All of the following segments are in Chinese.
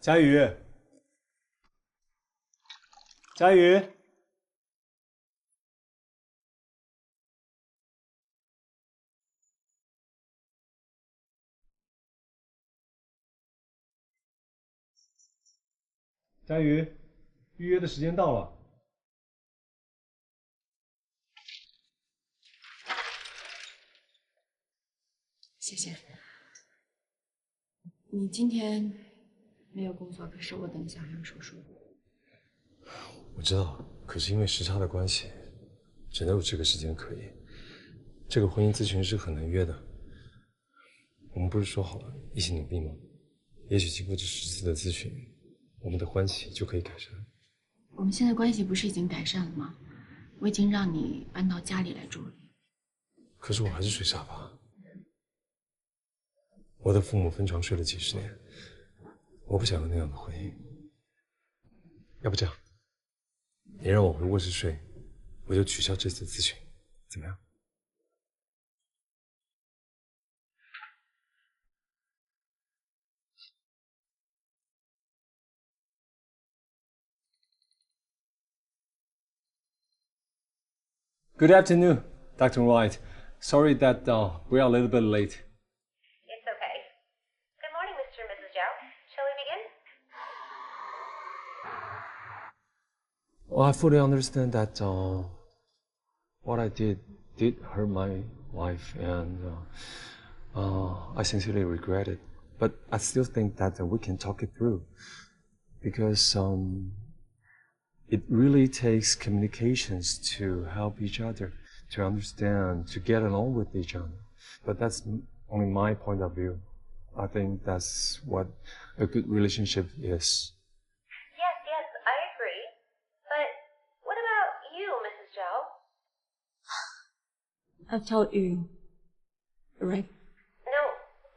佳宇，佳宇，佳宇，预约的时间到了。谢谢。你今天没有工作，可是我等一下还有手术。我知道，可是因为时差的关系，只能有这个时间可以。这个婚姻咨询是很难约的。我们不是说好了一起努力吗？也许经过这10次的咨询，我们的关系就可以改善。我们现在关系不是已经改善了吗？我已经让你搬到家里来住了。可是我还是睡沙发。我的父母分床睡了几十年，我不想要那样的婚姻。要不这样，你让我回卧室睡，我就取消这次咨询，怎么样？Good afternoon, Dr. White. Sorry that we are a little bit late. It's okay. Good morning, Mr. and Mrs. Zhao. Shall we begin? Well, I fully understand that what I did hurt my wife, and I sincerely regret it. But I still think that we can talk it through, because it really takes communications to help each other, to understand, to get along with each other. But that's only my point of view. I think that's what a good relationship is. Yes, I agree. But what about you, Mrs. Zhao? I've told you, right? No,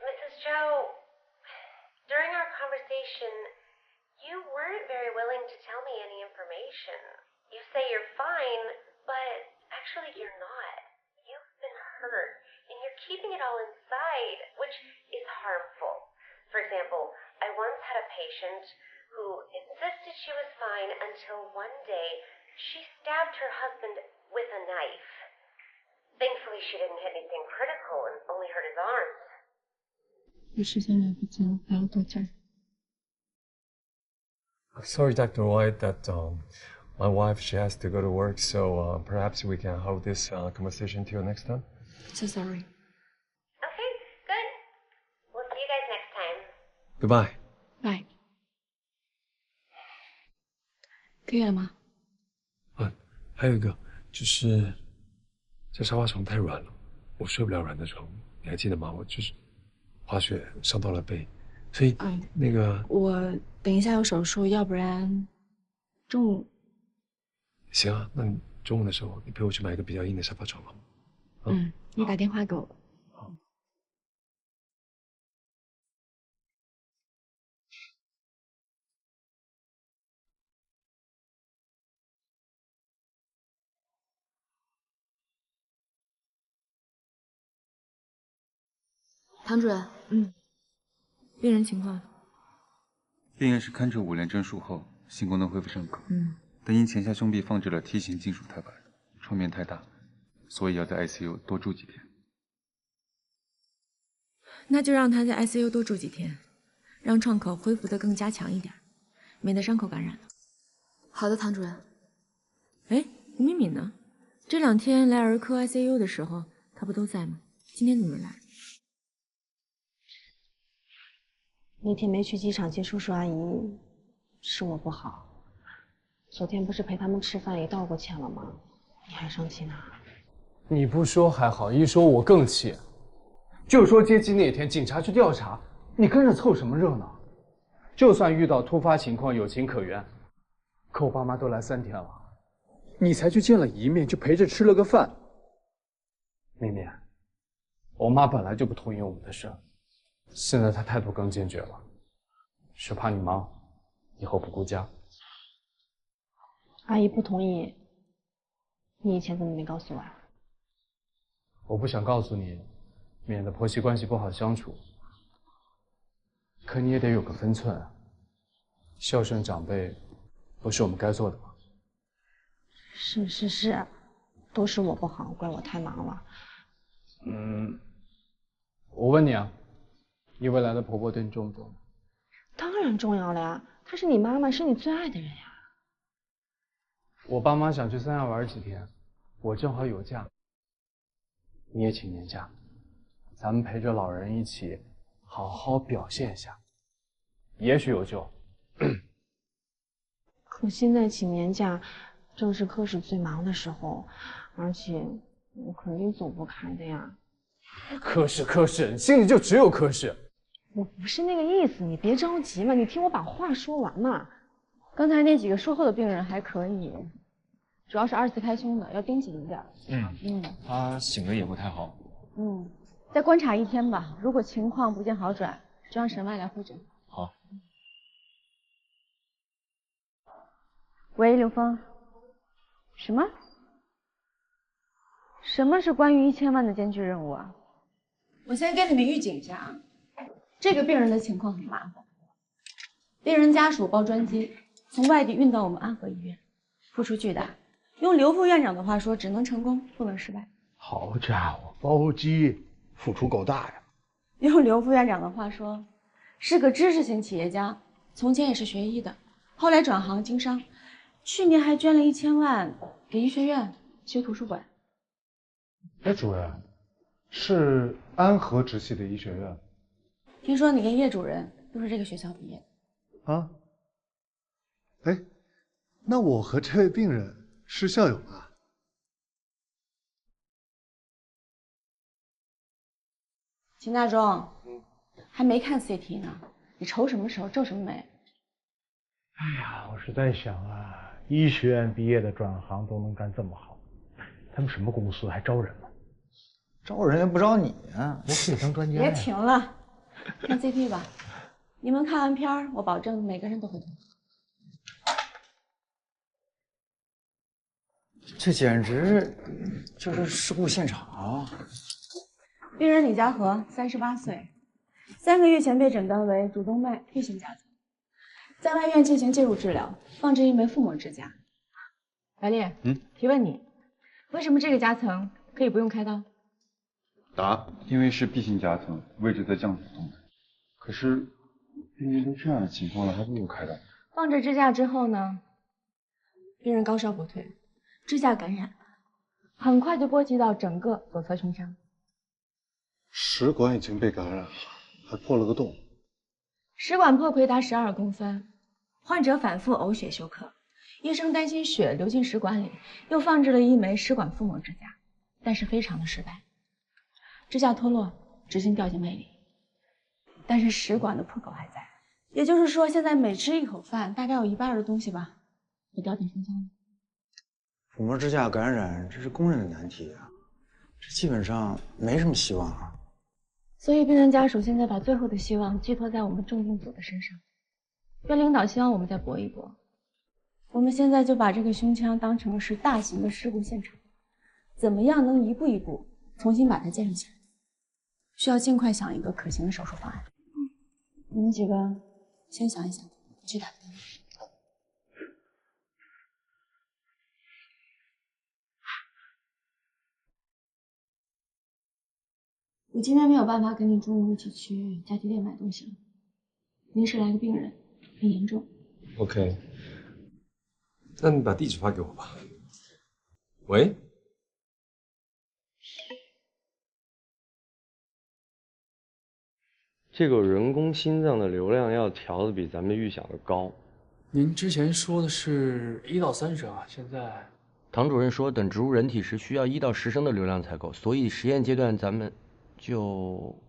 Mrs. Zhao, during our conversation, you weren't very willing to tell me any information. You say you're fine, but actually you're not. You've been hurt, and you're keeping it all inside, which is harmful. For example, I once had a patient who insisted she was fine until one day she stabbed her husband with a knife. Thankfully, she didn't hit anything critical and only hurt his arms. 有时间来不及了，还要多久？ Sorry, Dr. White, that my wife, she has to go to work, so perhaps we can hold this conversation till next time. So sorry. Okay, good. We'll see you guys next time. Goodbye. Bye. 可以了吗？还有一个就是这沙发床太软了，我睡不了软的床。你还记得吗？我就是滑雪伤到了背，所以那个我等一下有手术，要不然中午。行啊，那你中午的时候你陪我去买一个比较硬的沙发床好吗？你打电话给我。好。唐主任，病人情况。病人是堪彻5连针术后，性功能恢复尚可。但因前下胸壁放置了梯形金属踏板，创面太大，所以要在 ICU 多住几天。那就让他在 ICU 多住几天，让创口恢复得更加强一点，免得伤口感染了。好的，唐主任。哎，吴敏敏呢？这2天来儿科 ICU 的时候，她不都在吗？今天怎么没来？那天没去机场接叔叔阿姨，是我不好。昨天不是陪他们吃饭也道过歉了吗？你还生气呢？你不说还好，一说我更气。就说接机那天警察去调查，你跟着凑什么热闹？就算遇到突发情况有情可原，可我爸妈都来3天了，你才去见了一面，就陪着吃了个饭。明明，我妈本来就不同意我们的事，现在她态度更坚决了，是怕你忙，以后不顾家。阿姨不同意，你以前怎么没告诉我啊？我不想告诉你，免得婆媳关系不好相处。可你也得有个分寸啊。孝顺长辈，不是我们该做的吗？是，都是我不好，怪我太忙了。我问你啊，你未来的婆婆对你重不重要？当然重要了呀，她是你妈妈，是你最爱的人呀。我爸妈想去三亚玩几天，我正好有假，你也请年假，咱们陪着老人一起好好表现一下，也许有救。可现在请年假，正是科室最忙的时候，而且我肯定走不开的呀。科室，你心里就只有科室。我不是那个意思，你别着急嘛，你听我把话说完嘛。刚才那几个术后的病人还可以，主要是2次开胸的，要盯紧一点。他醒的也不太好。再观察1天吧，如果情况不见好转，就让沈外来会诊。好。喂，刘峰。什么？什么是关于1000万的艰巨任务啊？我先跟你们预警一下啊，这个病人的情况很麻烦。病人家属包专机从外地运到我们安和医院，付出巨大。用刘副院长的话说，只能成功，不能失败。好家伙，包机付出够大呀！用刘副院长的话说，是个知识型企业家，从前也是学医的，后来转行经商，去年还捐了1000万给医学院修图书馆。哎，主任，是安和直系的医学院。听说你跟叶主任都是这个学校毕业的啊？哎，那我和这位病人是校友啊。秦大忠，还没看 CT 呢，你愁什么愁，皱什么眉？哎呀，我是在想啊，医学院毕业的转行都能干这么好，他们什么公司还招人吗？招人也不招你啊！我可以当专家呀。别停了，看 CT 吧。你们看完片儿，我保证每个人都会痛。这简直就是事故现场啊！病人李家和，38岁，3个月前被诊断为主动脉梯形夹层，在外院进行介入治疗，放置一枚腹膜支架。白烈，提问你，为什么这个夹层可以不用开刀？答：因为是 B 型夹层，位置在降腹动脉。可是病人都这样的情况了，还不如开刀。放置支架之后呢，病人高烧不退，支架感染，很快就波及到整个左侧胸腔。食管已经被感染了，还破了个洞。食管破溃达12公分，患者反复呕血休克，医生担心血流进食管里，又放置了一枚食管腹膜支架，但是非常的失败。支架脱落，直径掉进胃里，但是食管的破口还在，也就是说，现在每吃一口饭，大概有1半的东西吧，会掉进胸腔里。腹膜支架感染，这是公认的难题啊，这基本上没什么希望啊。所以病人家属现在把最后的希望寄托在我们重病组的身上。院领导希望我们再搏一搏，我们现在就把这个胸腔当成是大型的事故现场，怎么样能一步一步重新把它建立起来？需要尽快想一个可行的手术方案。你们几个先想一想，我去打个电话。我今天没有办法跟你中午一起去家具店买东西了，临时来个病人，很严重。OK， 那你把地址发给我吧。喂？这个人工心脏的流量要调的比咱们预想的高。您之前说的是1到3升啊，现在唐主任说，等植入人体时需要1到10升的流量才够，所以实验阶段咱们就……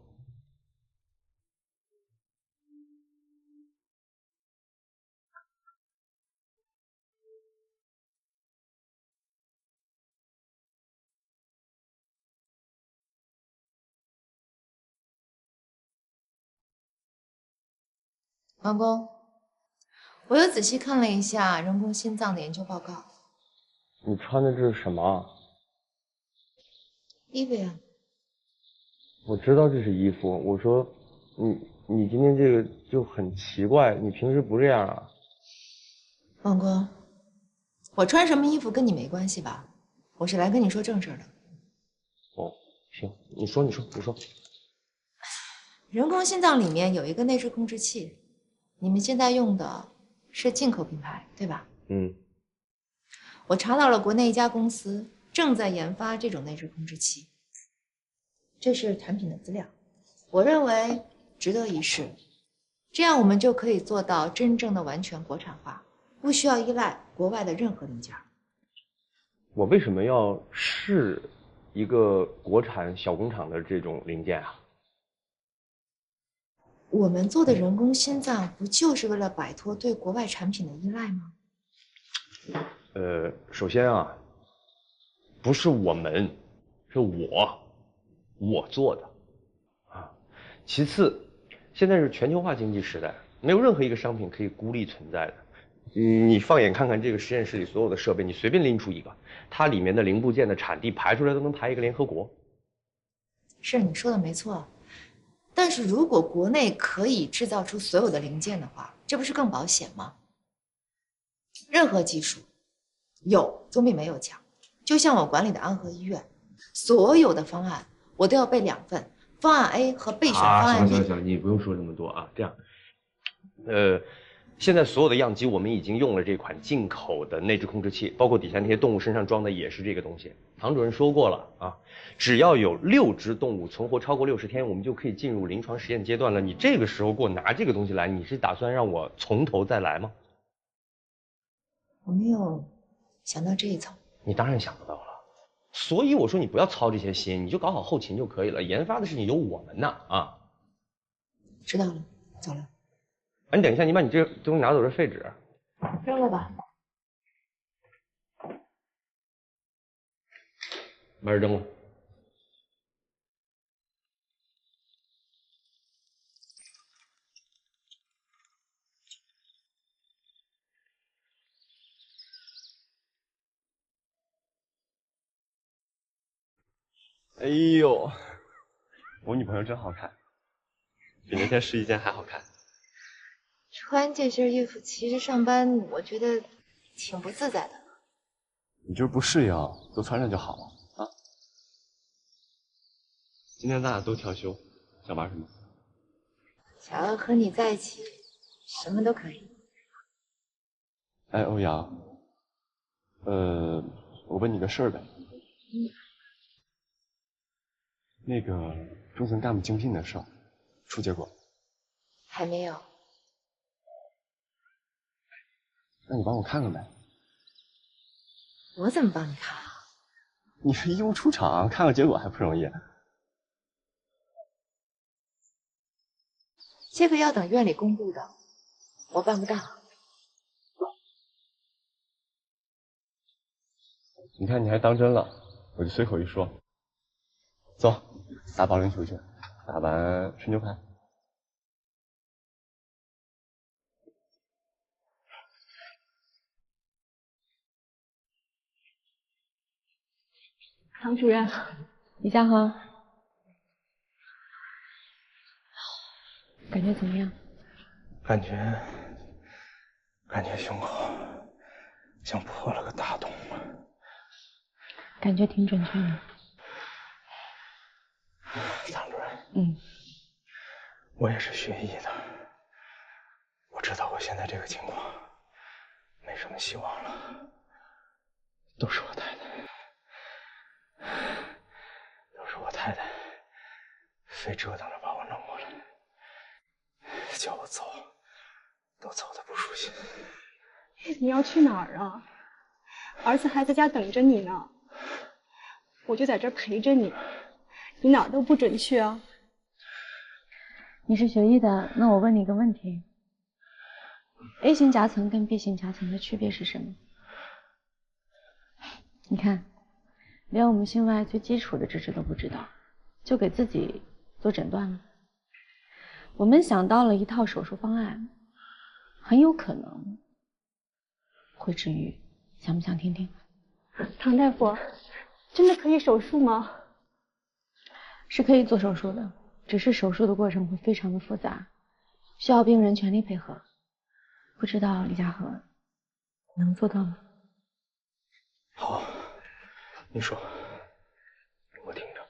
王工，我又仔细看了一下人工心脏的研究报告。你穿的这是什么？衣服呀。我知道这是衣服。我说，你今天这个就很奇怪，你平时不这样啊？王工，我穿什么衣服跟你没关系吧？我是来跟你说正事的。哦，行，你说。人工心脏里面有一个内置控制器，你们现在用的是进口品牌，对吧？嗯。我查到了国内一家公司正在研发这种内置控制器，这是产品的资料，我认为值得一试。这样我们就可以做到真正的完全国产化，不需要依赖国外的任何零件。我为什么要试一个国产小工厂的这种零件啊？我们做的人工心脏不就是为了摆脱对国外产品的依赖吗？首先啊，不是我们，是我做的啊。其次，现在是全球化经济时代，没有任何一个商品可以孤立存在的。你放眼看看这个实验室里所有的设备，你随便拎出一个，它里面的零部件的产地排出来都能排一个联合国。是你说的没错，但是如果国内可以制造出所有的零件的话，这不是更保险吗？任何技术有总比没有强。就像我管理的安和医院，所有的方案我都要备2份，方案 A 和备选方案 B。行，你不用说这么多啊。这样，现在所有的样机我们已经用了这款进口的内置控制器，包括底下那些动物身上装的也是这个东西。唐主任说过了啊，只要有6只动物存活超过60天，我们就可以进入临床实验阶段了。你这个时候给我拿这个东西来，你是打算让我从头再来吗？我没有想到这一层。你当然想不到了，所以我说你不要操这些心，你就搞好后勤就可以了。研发的事情有我们呢啊。知道了，走了。哎，你等一下，你把你这东西拿走，是废纸。扔了吧。把这扔了。哎呦，我女朋友真好看，比那天试衣间还好看。穿这身衣服其实上班，我觉得挺不自在的。你就是不适应，多穿穿就好了啊。今天咱俩都调休，想玩什么？想要和你在一起，什么都可以。哎，欧阳，我问你个事儿呗。那个中层干部竞聘的事儿，出结果？还没有。那你帮我看看呗。我怎么帮你看啊？你是义务出场，看个结果还不容易？这个要等院里公布的，我办不到。你看你还当真了，我就随口一说。走，打保龄球去，打完吃牛排。唐主任，李佳恒，感觉怎么样？感觉胸口像破了个大洞。感觉挺准确的。唐主任，我也是学医的，我知道我现在这个情况没什么希望了，都是我太太非折腾着把我弄过来，叫我走都走得不舒心。你要去哪儿啊？儿子还在家等着你呢，我就在这儿陪着你，你哪儿都不准去啊。你是学医的，那我问你一个问题 ：A 型夹层跟 B 型夹层的区别是什么？你看，连我们心外最基础的知识都不知道，就给自己做诊断了。我们想到了一套手术方案，很有可能会治愈，想不想听听？唐大夫，真的可以手术吗？是可以做手术的，只是手术的过程会非常的复杂，需要病人全力配合。不知道李佳禾，能做到吗？好，你说，我听着。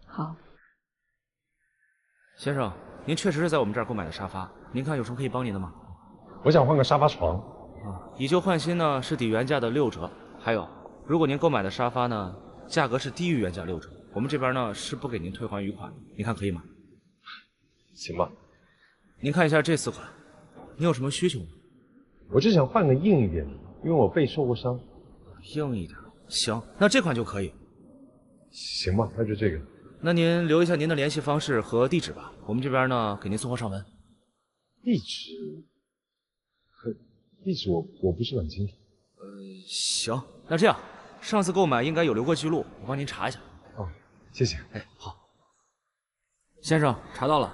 好。先生，您确实是在我们这儿购买的沙发，您看有什么可以帮您的吗？我想换个沙发床。以旧换新呢是抵原价的6折，还有，如果您购买的沙发呢价格是低于原价6折，我们这边呢是不给您退还余款的，您看可以吗？行吧。您看一下这4款，你有什么需求吗？我就想换个硬一点的，因为我背受过伤。硬一点，行，那这款就可以。行吧，那就这个。那您留一下您的联系方式和地址吧，我们这边呢给您送货上门。地址？地址我不是很清楚。行，那这样，上次购买应该有留过记录，我帮您查一下。哦，谢谢。哎，好。先生，查到了，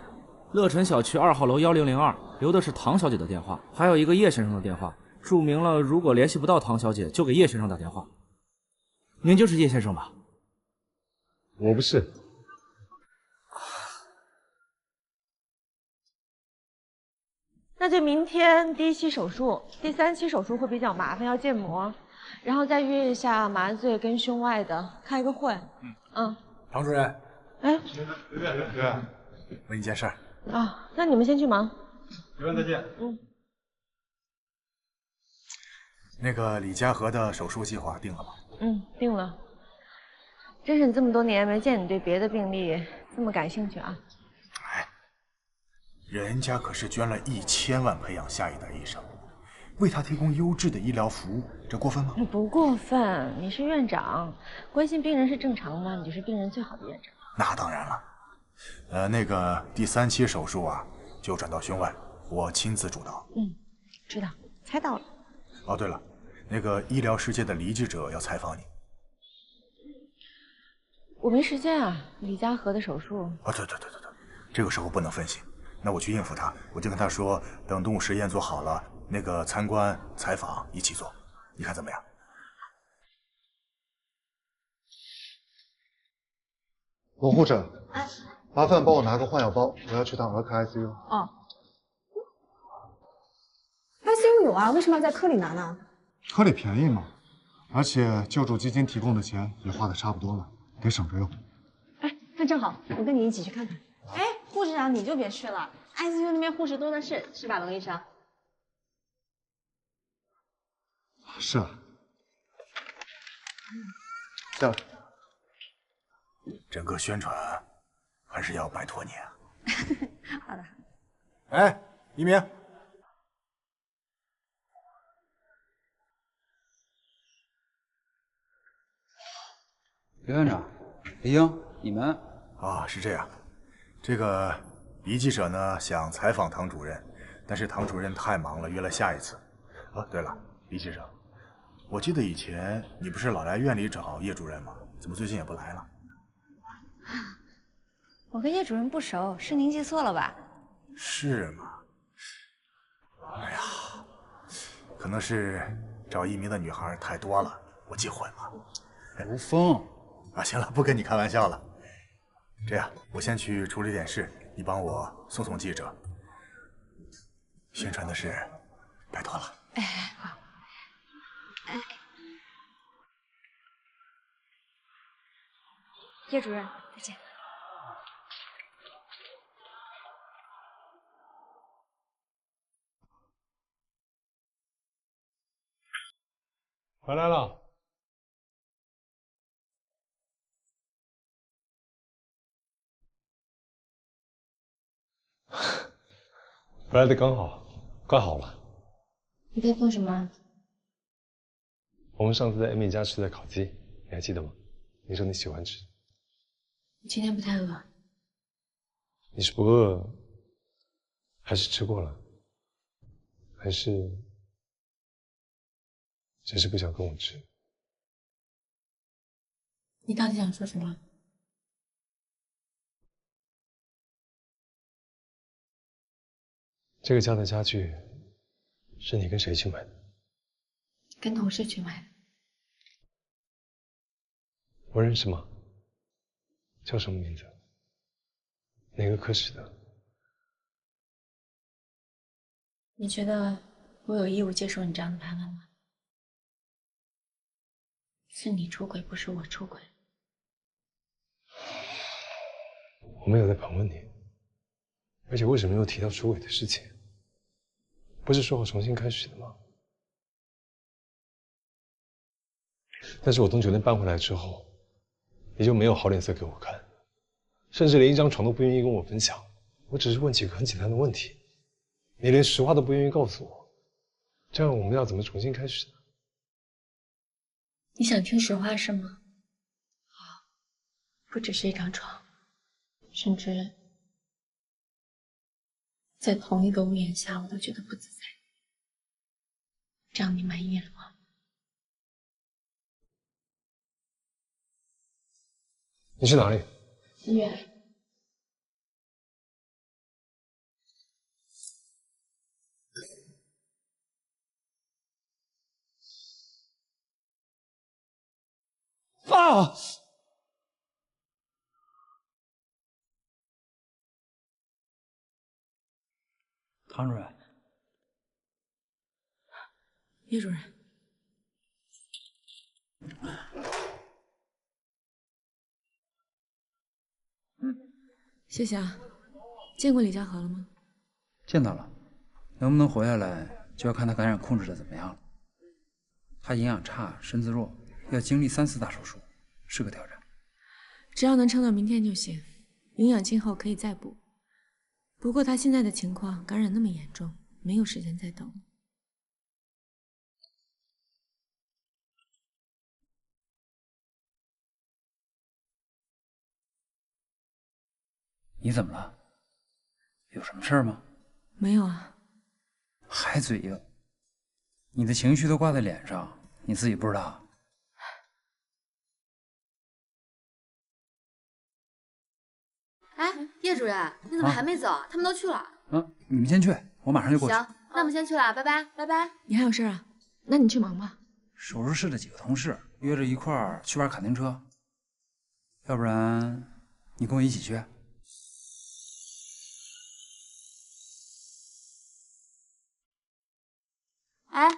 乐辰小区2号楼1002，留的是唐小姐的电话，还有一个叶先生的电话，注明了如果联系不到唐小姐，就给叶先生打电话。您就是叶先生吧？我不是。那就明天第1期手术，第3期手术会比较麻烦，要建模，然后再约一下麻醉跟胸外的，开个会。唐主任。哎，刘院，问你件事儿。啊，那你们先去忙。刘院再见。那个李家和的手术计划定了吗？定了。真是这么多年没见你对别的病例这么感兴趣啊！人家可是捐了1000万培养下一代医生，为他提供优质的医疗服务，这过分吗？不过分，你是院长，关心病人是正常的，你就是病人最好的院长。那当然了。那个第3期手术啊，就转到胸外，我亲自主导。知道，猜到了。哦，对了，那个医疗世界的黎记者要采访你。我没时间啊，李家和的手术。对，这个时候不能分心。那我去应付他，我就跟他说，等动物实验做好了，那个参观采访一起做，你看怎么样？罗护士，麻烦帮我拿个换药包，我要去趟儿科 ICU。哦 ，ICU 有啊，为什么要在科里拿呢？科里便宜嘛，而且救助基金提供的钱也花的差不多了，得省着用。哎，那正好，我跟你一起去看看。哎，护士长你就别去了 ，ICU 那边护士多的是，是吧，龙医生？是啊。下来。整个宣传还是要拜托你啊。好的。哎，一鸣。刘院长，李英，你们啊，是这样。这个黎记者呢想采访唐主任，但是唐主任太忙了，约了下一次。对了，黎记者，我记得以前你不是老来院里找叶主任吗？怎么最近也不来了？我跟叶主任不熟，是您记错了吧？是吗？哎呀，可能是找一鸣的女孩太多了，我记混了。吴峰啊，行了，不跟你开玩笑了。这样，我先去处理点事，你帮我送送记者。宣传的事，拜托了。哎，好。哎，叶主任，再见。回来了。回来的刚好，快好了。你在做什么？我们上次在 Amy 家吃的烤鸡，你还记得吗？你说你喜欢吃。我今天不太饿。你是不饿，还是吃过了，还是只是不想跟我吃？你到底想说什么？这个家的家具是你跟谁去买的？跟同事去买的。我认识吗？叫什么名字？哪个科室的？你觉得我有义务接受你这样的盘问吗？是你出轨，不是我出轨。我没有在盘问你，而且为什么又提到出轨的事情？不是说好重新开始的吗？但是我从酒店搬回来之后，你就没有好脸色给我看，甚至连一张床都不愿意跟我分享。我只是问几个很简单的问题，你连实话都不愿意告诉我，这样我们要怎么重新开始呢？你想听实话是吗？好，不只是一张床，甚至在同一个屋檐下，我都觉得不自在。这样你满意了吗？你去哪里？医院。爸！唐主任，叶主任，谢谢啊。见过李家和了吗？见到了，能不能活下来，就要看他感染控制的怎么样了。他营养差，身子弱，要经历3次大手术，是个挑战。只要能撑到明天就行，营养今后可以再补。不过他现在的情况，感染那么严重，没有时间再等。你怎么了？有什么事儿吗？没有啊。还嘴硬？你的情绪都挂在脸上，你自己不知道？哎，叶主任，你怎么还没走？他们都去了。你们先去，我马上就过去。行，那我们先去了，拜拜，拜拜。你还有事啊？那你去忙吧。手术室的几个同事约着一块儿去玩卡丁车，要不然你跟我一起去？哎，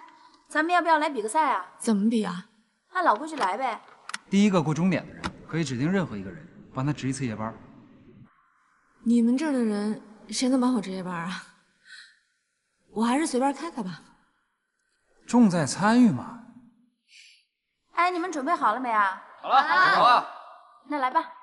咱们要不要来比个赛啊？怎么比啊？按老规矩来呗。第一个过终点的人可以指定任何一个人帮他值一次夜班。你们这儿的人谁能帮我值夜班啊？我还是随便开开吧。重在参与嘛。哎，你们准备好了没啊？好了，好了。那来吧。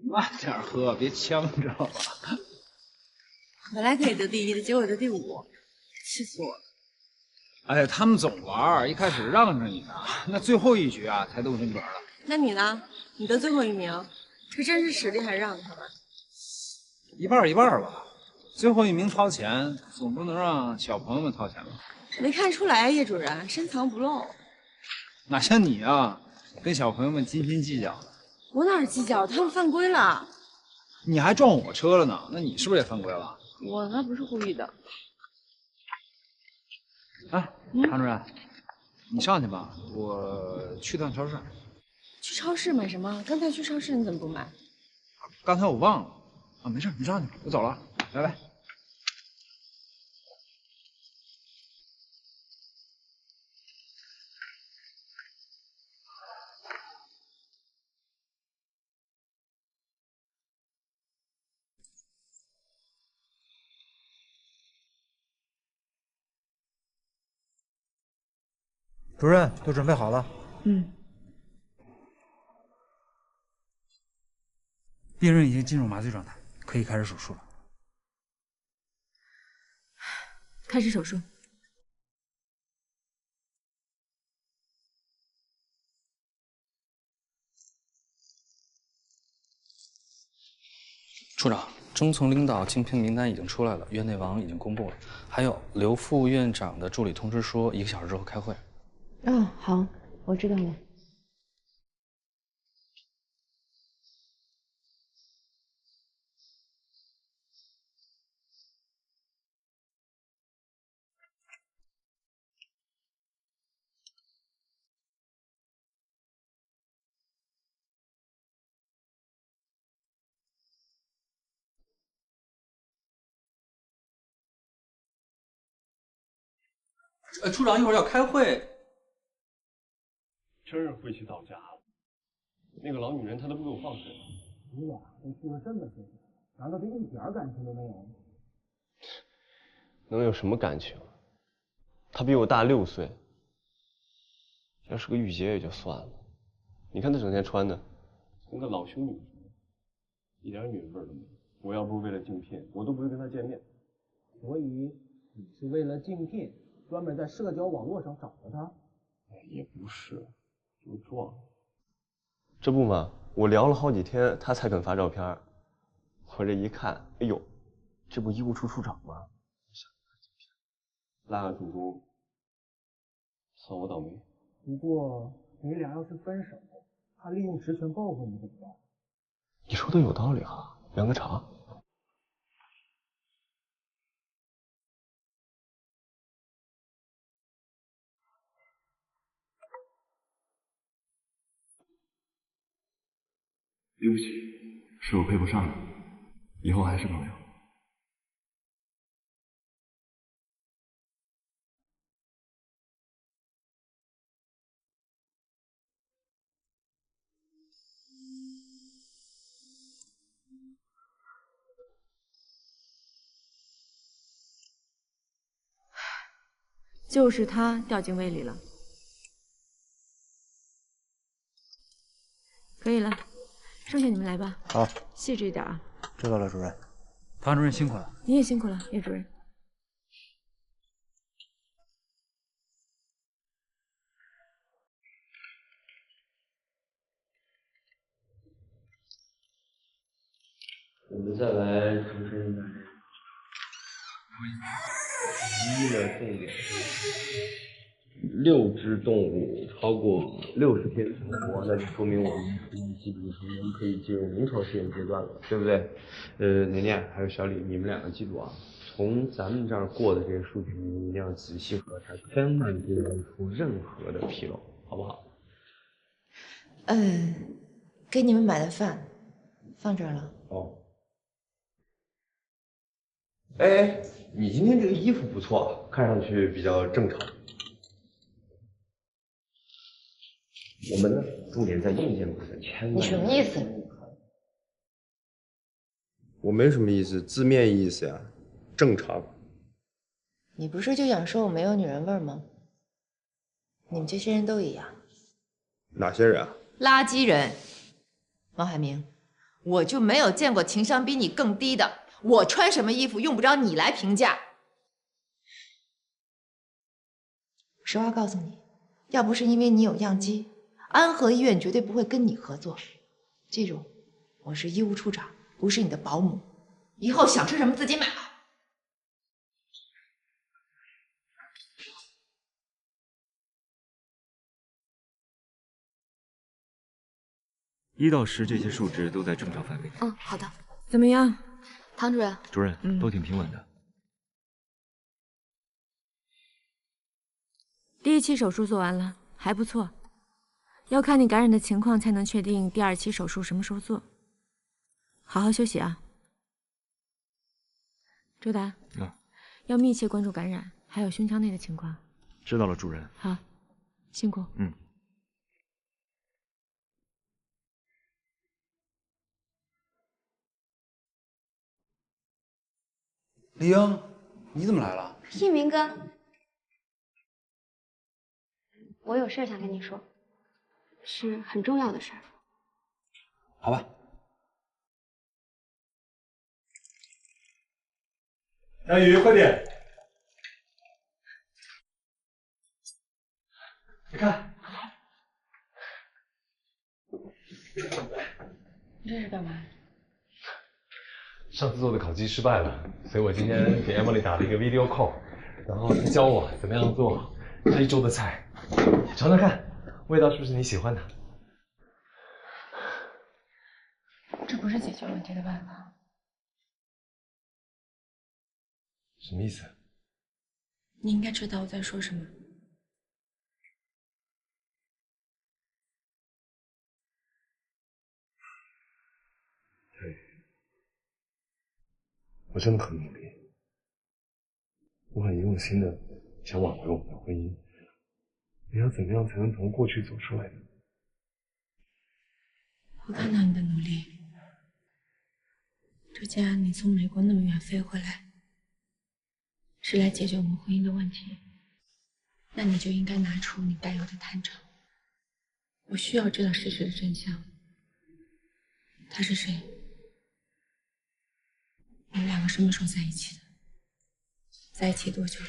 慢点喝，别呛着了。本来可以得第1的，结果得第5，气死我了。哎呀，他们总玩，一开始让着你呢，那最后一局啊才斗争格了。那你呢？你得最后1名，这真是实力还让他们？一半一半吧，最后1名掏钱，总不能让小朋友们掏钱吧？没看出来，叶主任深藏不露。哪像你啊，跟小朋友们斤斤计较的。我哪儿计较？他们犯规了。你还撞我车了呢，那你是不是也犯规了？我那不是故意的。哎，唐主任，你上去吧，我去趟超市。去超市买什么？刚才去超市你怎么不买？刚才我忘了。啊，没事，你上去吧，我走了，拜拜。主任都准备好了。嗯。病人已经进入麻醉状态，可以开始手术了。开始手术。处长，中层领导竞聘名单已经出来了，院内网已经公布了。还有刘副院长的助理通知说1个小时之后开会。哦，好，我知道了。处长一会儿要开会。真是晦气到家了。那个老女人她都不给我放水。你俩都去了这么些年，难道就一点感情都没有？能有什么感情？她比我大6岁。要是个御姐也就算了，你看她整天穿的，跟个老修女似的，一点女人味都没有。我要不是为了竞聘，我都不会跟她见面。所以你是为了竞聘，专门在社交网络上找的她？也不是，就撞。这不嘛，我聊了好几天，她才肯发照片。我这一看，哎呦，这不医务处处长吗？拉个主攻，算我倒霉。不过你俩要是分手，他利用职权报复你怎么办？你说的有道理啊，凉个茶。对不起，是我配不上你，以后还是朋友。就是他掉进胃里了。可以了，剩下你们来吧。好，细致一点啊。知道了，主任。唐主任辛苦了。你也辛苦了，叶主任。我们再来重申一下唯一的重点，6只动物超过60天存活，那就说明我们厨艺基础成人可以进入临床试验阶段了，对不对？年年还有小李，你们2个记住啊，从咱们这儿过的这些数据，你一定要仔细核查，千万别露出任何的纰漏，好不好？给你们买的饭放这儿了。哦。哎，你今天这个衣服不错，看上去比较正常。我们呢，重点在硬件部分，千万。你什么意思？我没什么意思，字面意思呀，正常。你不是就想说我没有女人味吗？你们这些人都一样。哪些人啊？垃圾人。王海明，我就没有见过情商比你更低的。我穿什么衣服用不着你来评价。实话告诉你，要不是因为你有样机，安和医院绝对不会跟你合作。记住，我是医务处长，不是你的保姆。以后想吃什么自己买吧。1到10这些数值都在正常范围内。好的。怎么样？唐主任，主任，都挺平稳的。第1期手术做完了，还不错。要看你感染的情况才能确定第2期手术什么时候做。好好休息啊，周达。要密切关注感染，还有胸腔内的情况。知道了，主任。好，辛苦。李英，你怎么来了？一鸣哥，我有事儿想跟你说，是很重要的事儿。好吧。小雨，快点！你看，你这是干嘛？上次做的烤鸡失败了，所以我今天给 Emily 打了一个 video call， 然后她教我怎么样做非洲的菜，尝尝看，味道是不是你喜欢的？这不是解决问题的办法。什么意思？你应该知道我在说什么。对，我真的很努力，我很用心的想挽回我们的婚姻。你要怎么样才能从过去走出来呢？我看到你的努力。这既然你从美国那么远飞回来，是来解决我们婚姻的问题，那你就应该拿出你该有的坦诚。我需要知道事实的真相。他是谁？你们两个什么时候在一起的？在一起多久？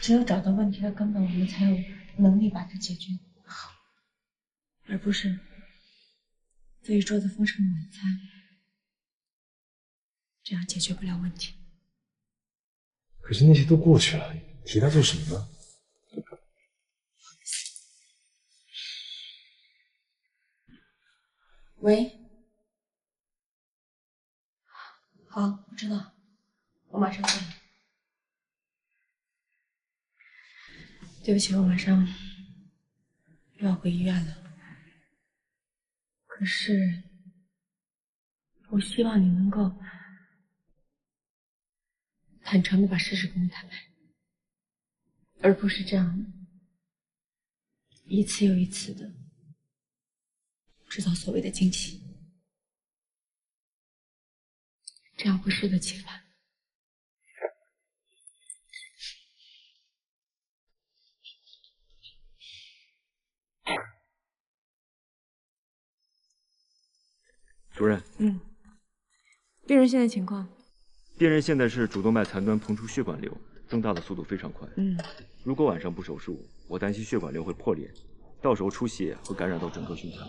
只有找到问题的根本，我们才有能力把它解决好，而不是做一桌子丰盛的晚餐。这样解决不了问题。可是那些都过去了，提它做什么呢？喂，好，我知道，我马上过来。对不起，我马上又要回医院了。可是，我希望你能够坦诚的把事实跟我坦白，而不是这样一次又一次的制造所谓的惊喜，这样不适得其反。主任，病人现在情况？病人现在是主动脉残端膨出血管瘤，增大的速度非常快。如果晚上不手术，我担心血管瘤会破裂，到时候出血会感染到整个胸腔。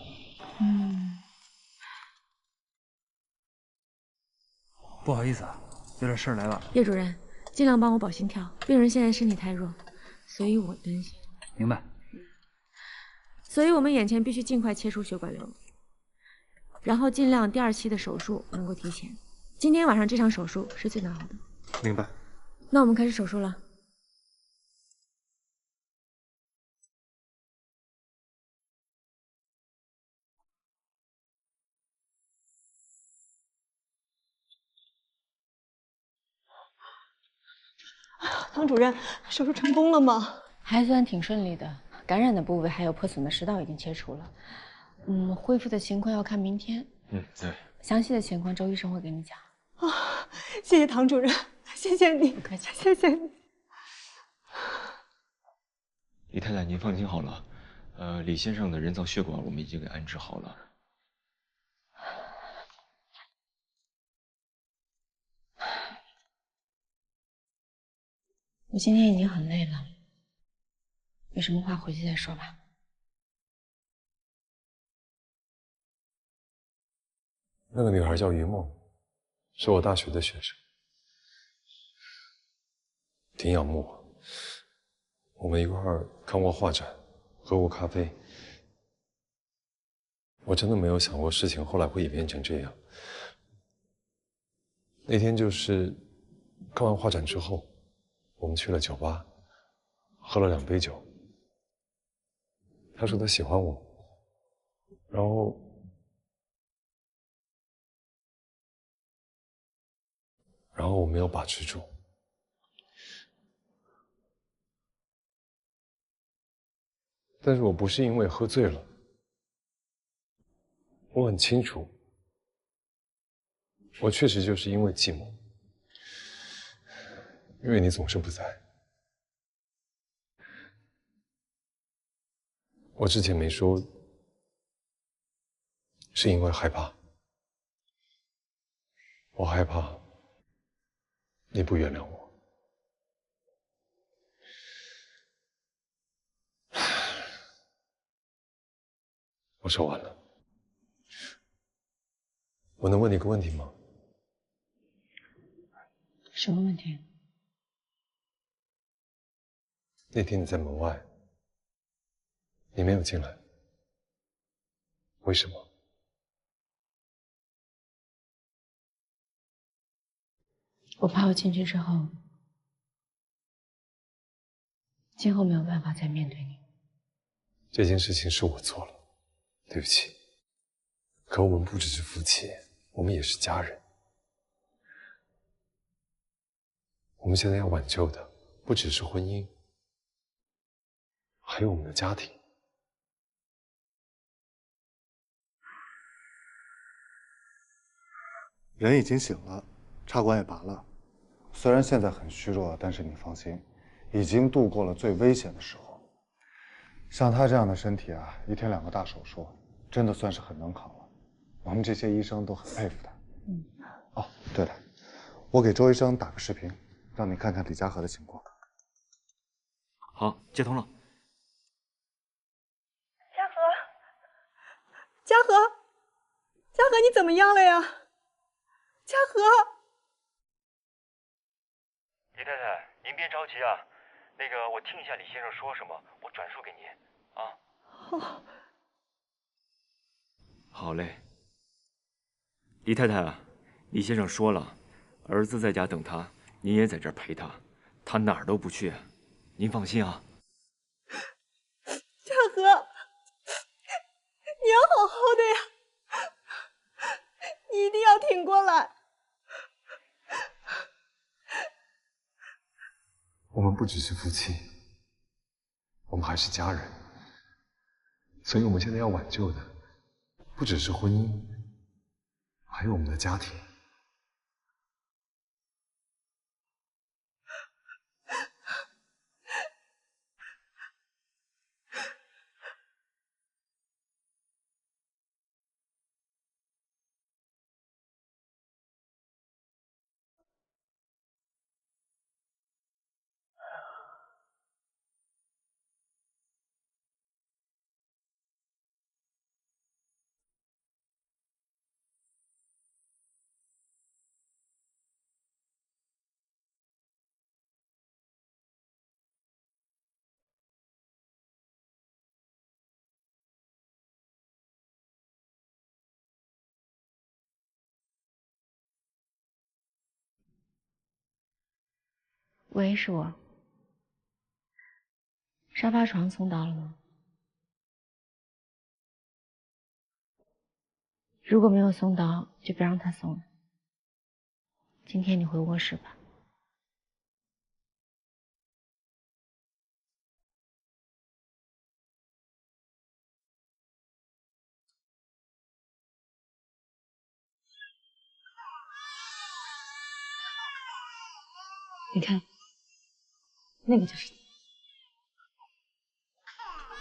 不好意思啊，有点事儿来了。叶主任，尽量帮我保心跳，病人现在身体太弱，所以我担心。明白。所以我们眼前必须尽快切除血管瘤，然后尽量第2期的手术能够提前。今天晚上这场手术是最难熬的。明白。那我们开始手术了。唐主任，手术成功了吗？还算挺顺利的，感染的部位还有破损的食道已经切除了。恢复的情况要看明天。对。详细的情况周医生会给你讲。谢谢唐主任，谢谢你，不客气，谢谢你。李太太，您放心好了，李先生的人造血管我们已经给安置好了。我今天已经很累了，有什么话回去再说吧。那个女孩叫于梦，是我大学的学生，挺仰慕我。我们一块儿看过画展，喝过咖啡。我真的没有想过事情后来会演变成这样。那天就是看完画展之后，我们去了酒吧，喝了2杯酒。他说他喜欢我，然后我没有把持住。但是我不是因为喝醉了，我很清楚，我确实就是因为寂寞。因为你总是不在。我之前没说，是因为害怕。我害怕你不原谅我。我说完了。我能问你个问题吗？什么问题？那天你在门外，你没有进来，为什么？我怕我进去之后，今后没有办法再面对你。这件事情是我错了，对不起。可我们不只是夫妻，我们也是家人。我们现在要挽救的不只是婚姻，还有我们的家庭。人已经醒了，插管也拔了，虽然现在很虚弱，但是你放心，已经度过了最危险的时候。像他这样的身体啊，一天2个大手术，真的算是很能扛了。我们这些医生都很佩服他。哦，对了，我给周医生打个视频，让你看看李嘉禾的情况。好，接通了。嘉禾，嘉禾，嘉禾，你怎么样了呀？嘉禾，李太太，您别着急啊，那个我听一下李先生说什么，我转述给您啊。好。好嘞。李太太啊，李先生说了，儿子在家等他，您也在这儿陪他，他哪儿都不去，您放心啊。嘉禾，你要好好的呀，你一定要挺过来。我们不只是夫妻，我们还是家人。所以我们现在要挽救的不只是婚姻，还有我们的家庭。喂，是我。沙发床送到了吗？如果没有送到，就别让他送了。今天你回卧室吧。你看，那个就是他。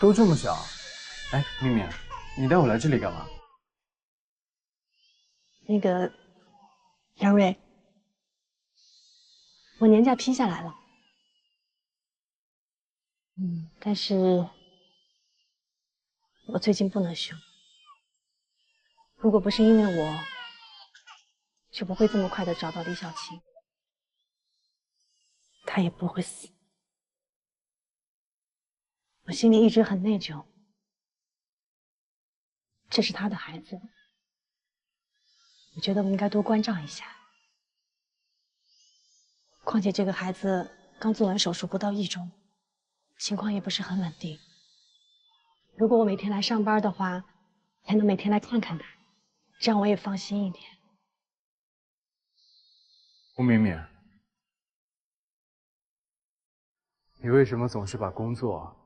都这么小，哎，咪咪，你带我来这里干嘛？那个杨蕊，我年假批下来了。但是我最近不能休。如果不是因为我，就不会这么快的找到李小琴，她也不会死。我心里一直很内疚，这是她的孩子，我觉得我应该多关照一下。况且这个孩子刚做完手术不到1周，情况也不是很稳定。如果我每天来上班的话，才能每天来看看他，这样我也放心一点。吴敏敏，你为什么总是把工作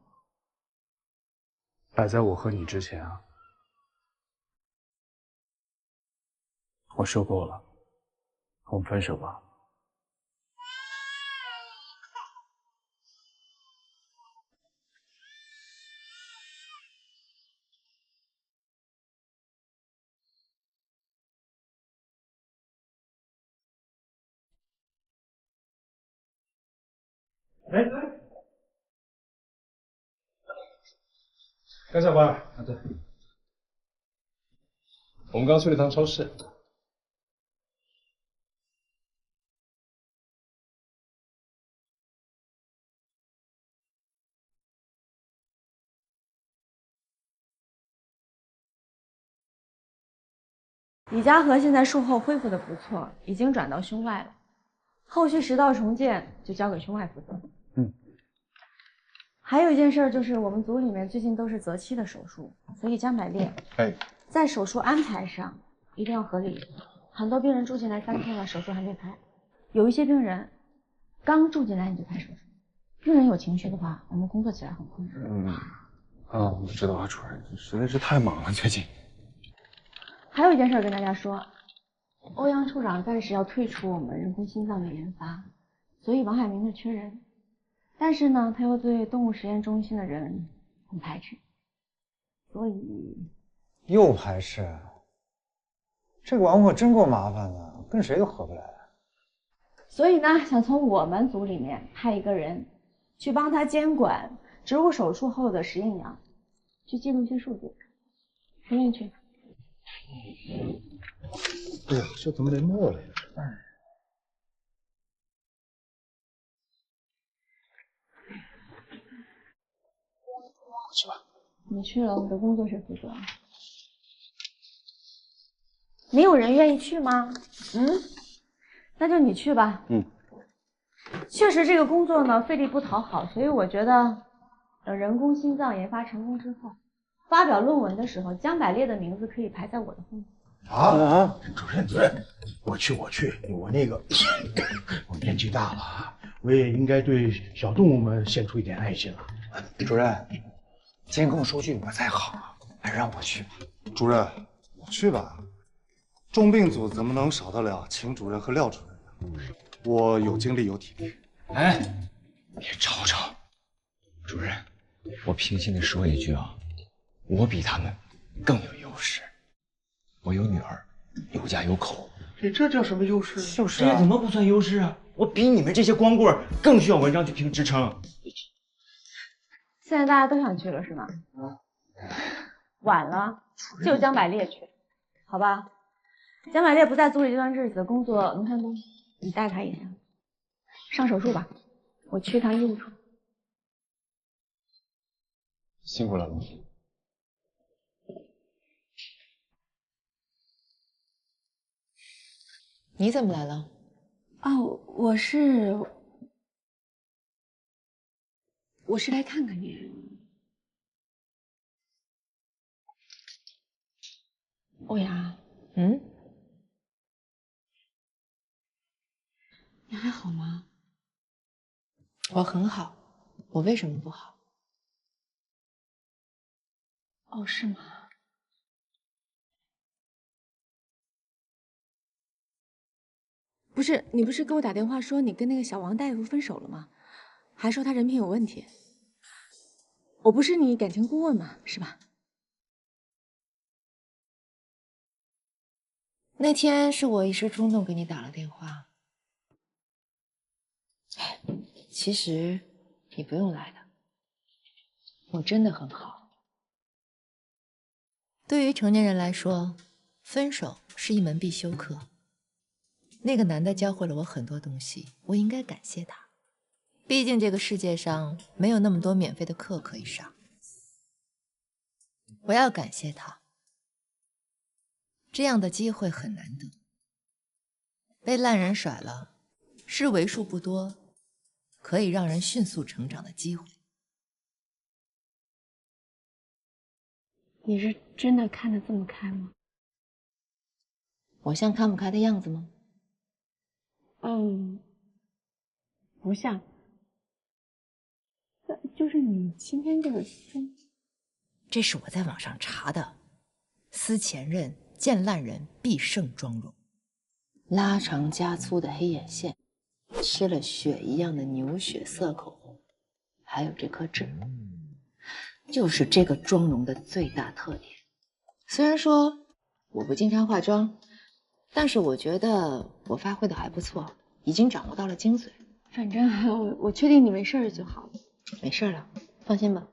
摆在我和你之前啊？我受够了，我们分手吧。哎，刚下班啊？对。我们刚去了趟超市。李家河现在术后恢复的不错，已经转到胸外了，后续食道重建就交给胸外负责。还有一件事就是我们组里面最近都是择期的手术，所以江百列在手术安排上一定要合理。很多病人住进来3天了，手术还没拍，有一些病人刚住进来你就拍手术。病人有情绪的话，我们工作起来很困难。我知道啊，主任，实在是太忙了最近。还有一件事跟大家说，欧阳处长暂时要退出我们人工心脏的研发，所以王海明是缺人。但是呢，他又对动物实验中心的人很排斥，所以又排斥，这个王婆真够麻烦的，跟谁都合不来。所以呢，想从我们组里面派一个人去帮他监管植入手术后的实验羊，去记录一些数据。谁愿意去？哎呀，这怎么连墨了呀？去吧。你去了，我的工作谁负责？没有人愿意去吗？那就你去吧。确实这个工作呢费力不讨好，所以我觉得等人工心脏研发成功之后，发表论文的时候，江百列的名字可以排在我的后面。主任，我去，我那个我年纪大了，我也应该对小动物们献出一点爱心了。主任，监控数据我在好，还是让我去吧。主任，我去吧。重病组怎么能少得了秦主任和廖主任呢？我有精力有体力。哎，别吵吵，主任，我平心的说一句啊，我比他们更有优势。我有女儿，有家有口。这叫什么优势？就是这怎么不算优势啊？我比你们这些光棍更需要文章去支撑。现在大家都想去了是吗？晚了，就江百列去，好吧？江百列不在组里这段日子，工作农山东，你带他一下。上手术吧，我去趟医务处。辛苦了。你怎么来了？哦，我是来看看你。欧阳，你还好吗？我很好，我为什么不好？哦，是吗？不是，你不是给我打电话说你跟那个小王大夫分手了吗？还说他人品有问题。我不是你感情顾问吗？是吧？那天是我一时冲动给你打了电话。其实你不用来的，我真的很好。对于成年人来说，分手是一门必修课。那个男的教会了我很多东西，我应该感谢他。毕竟这个世界上没有那么多免费的课可以上。我要感谢他，这样的机会很难得。被烂人甩了，是为数不多可以让人迅速成长的机会。你是真的看得这么开吗？我像看不开的样子吗？不像。就是你今天这个胸，这是我在网上查的，撕前任、见烂人必胜妆容，拉长加粗的黑眼线，贴了血一样的牛血色口红，还有这颗痣，就是这个妆容的最大特点。虽然说我不经常化妆，但是我觉得我发挥的还不错，已经掌握到了精髓。反正我确定你没事就好了。没事了，放心吧。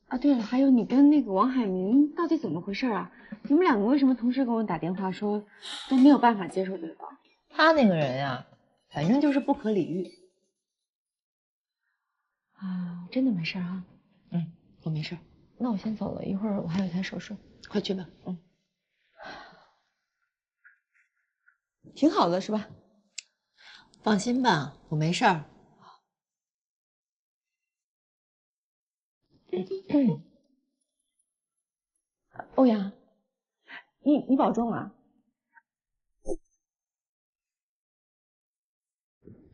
啊，对了，还有你跟那个王海明到底怎么回事啊？你们两个为什么同时给我打电话说都没有办法接受对方？他那个人呀，反正就是不可理喻。啊，真的没事啊？嗯，我没事。那我先走了，一会儿我还有一台手术。快去吧。挺好的是吧？放心吧，我没事儿。欧阳，你保重啊。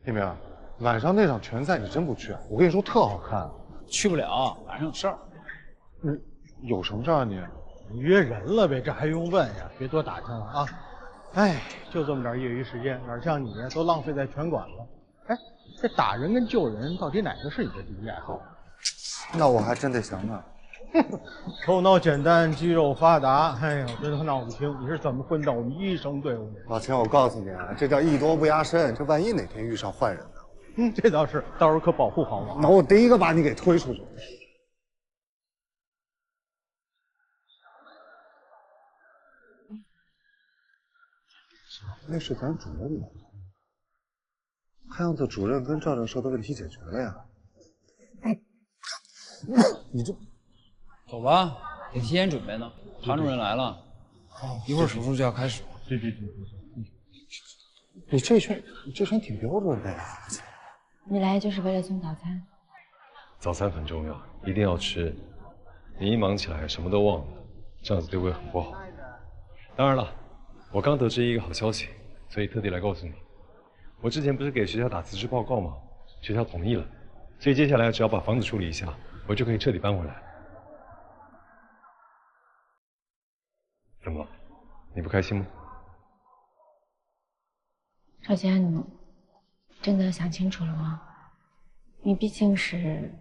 明明，晚上那场拳赛你真不去啊？我跟你说特好看。去不了，晚上有事儿。有什么事儿啊你？约人了呗，这还用问呀？别多打听了啊！哎，就这么点业余时间，哪像你都浪费在拳馆了。哎，这打人跟救人，到底哪个是你的第一爱好？那我还真得想想。头脑简单，肌肉发达。哎呀，真他闹不清，你是怎么混到我们医生队伍里？老钱，我告诉你啊，这叫艺多不压身。这万一哪天遇上坏人呢？这倒是，到时候可保护好我。那我第一个把你给推出去。那是咱主任吗？看样子主任跟赵教授的问题解决了呀。你这走吧，得提前准备呢。唐主任来了，一会儿手术就要开始。对。你这身挺标准的呀。你来就是为了送早餐？早餐很重要，一定要吃。你一忙起来什么都忘了，这样子对胃很不好。当然了，我刚得知一个好消息，所以特地来告诉你。我之前不是给学校打辞职报告吗？学校同意了，所以接下来只要把房子处理一下，我就可以彻底搬回来。怎么了？你不开心吗？少谦，你真的想清楚了吗？你毕竟是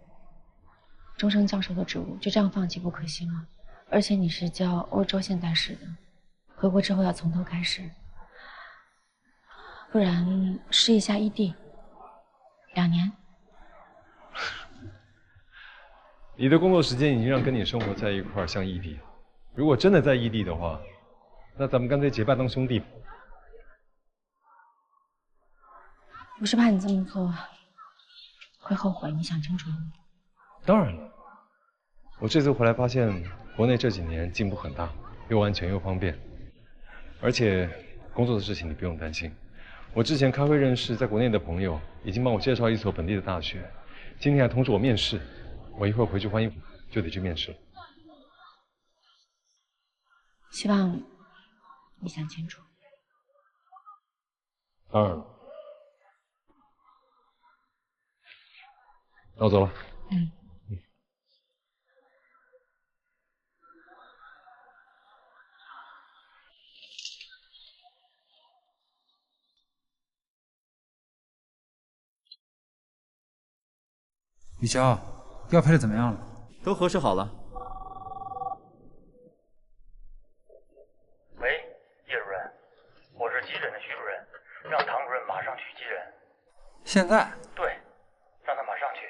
终生教授的职务，就这样放弃不可惜吗？而且你是教欧洲现代史的，回国之后要从头开始，不然试一下异地，2年。你的工作时间已经让跟你生活在一块儿像异地了。如果真的在异地的话，那咱们干脆结拜当兄弟吧。我是怕你这么做会后悔，你想清楚了吗？当然了，我这次回来发现国内这几年进步很大，又安全又方便，而且工作的事情你不用担心。我之前开会认识在国内的朋友，已经帮我介绍一所本地的大学，今天还通知我面试，我一会儿回去换衣服就得去面试了。希望你想清楚。当然了，那我走了。雨潇，调配的怎么样了？都核实好了。喂，叶主任，我是急诊的徐主任，让唐主任马上去急诊。现在？对，让他马上去。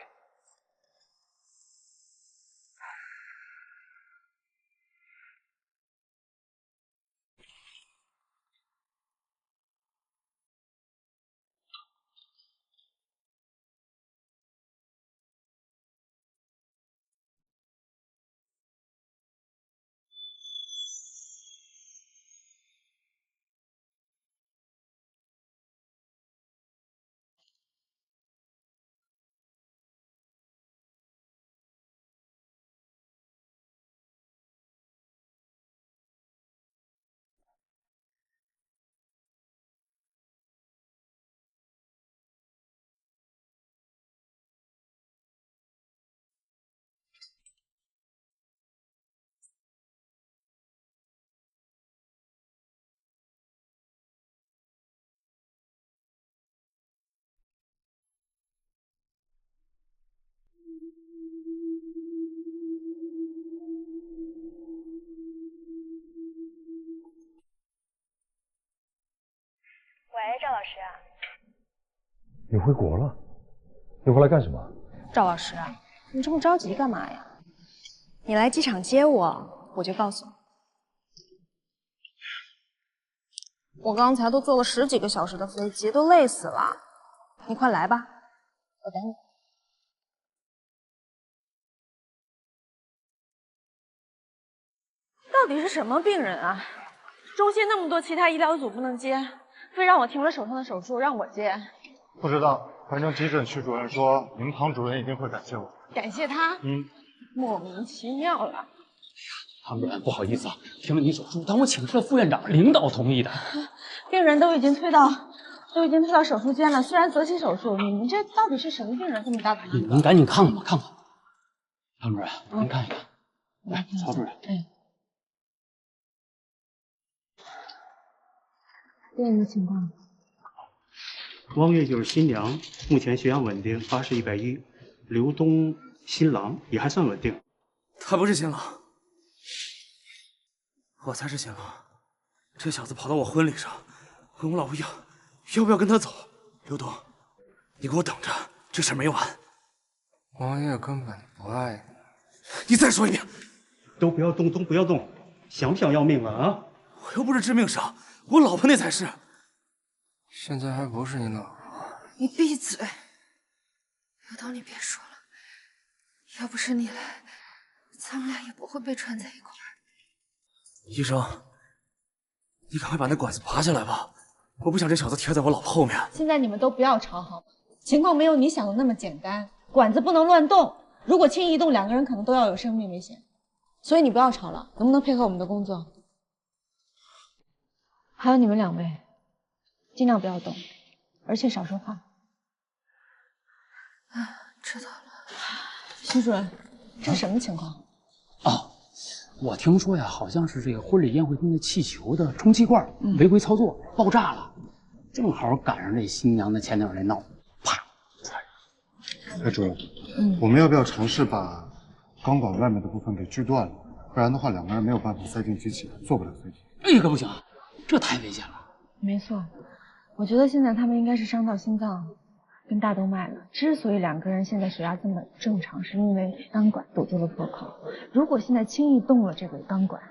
喂，赵老师啊。你回国了？你回来干什么？赵老师，你这么着急干嘛呀？你来机场接我，我就告诉你。我刚才都坐了10几个小时的飞机，都累死了。你快来吧，我等你。到底是什么病人啊？中心那么多其他医疗组不能接，非让我停了手上的手术让我接。不知道，反正急诊区主任说你们唐主任一定会感谢我。感谢他？莫名其妙了。唐主任，不好意思啊，听了你手术，但我请示了副院长，领导同意的。病人都已经推到手术间了，虽然择期手术，你们这到底是什么病人这么大反应？您赶紧看看吧，看看。唐主任，您看一看。来，曹主任。病人的情况。汪月就是新娘，目前血氧稳定，80/110。刘东新郎也还算稳定。他不是新郎，我才是新郎。这小子跑到我婚礼上，问我老婆要不要跟他走。刘东，你给我等着，这事没完。王月根本不爱你。你再说一遍。都不要动，都不要动，想不想要命了啊？我又不是致命伤，我老婆那才是。现在还不是你老婆。你闭嘴！刘东，你别说了，要不是你来，咱们俩也不会被串在一块儿。医生，你赶快把那管子拔下来吧，我不想这小子贴在我老婆后面。现在你们都不要吵好吗？情况没有你想的那么简单，管子不能乱动，如果轻易动，2个人可能都要有生命危险。所以你不要吵了，能不能配合我们的工作？还有你们2位，尽量不要动，而且少说话。知道了。徐主任，这是什么情况？哦，我听说呀，好像是这个婚礼宴会中的气球的充气罐违规操作爆炸了，正好赶上这新娘的前男友来闹，啪！哎，主任，我们要不要尝试把钢管外面的部分给锯断了？不然的话，2个人没有办法塞进机器，做不了飞机。哎，可不行，这太危险了。没错，我觉得现在他们应该是伤到心脏跟大动脉了。之所以2个人现在血压这么正常，是因为钢管堵住了破口。如果现在轻易动了这个钢管，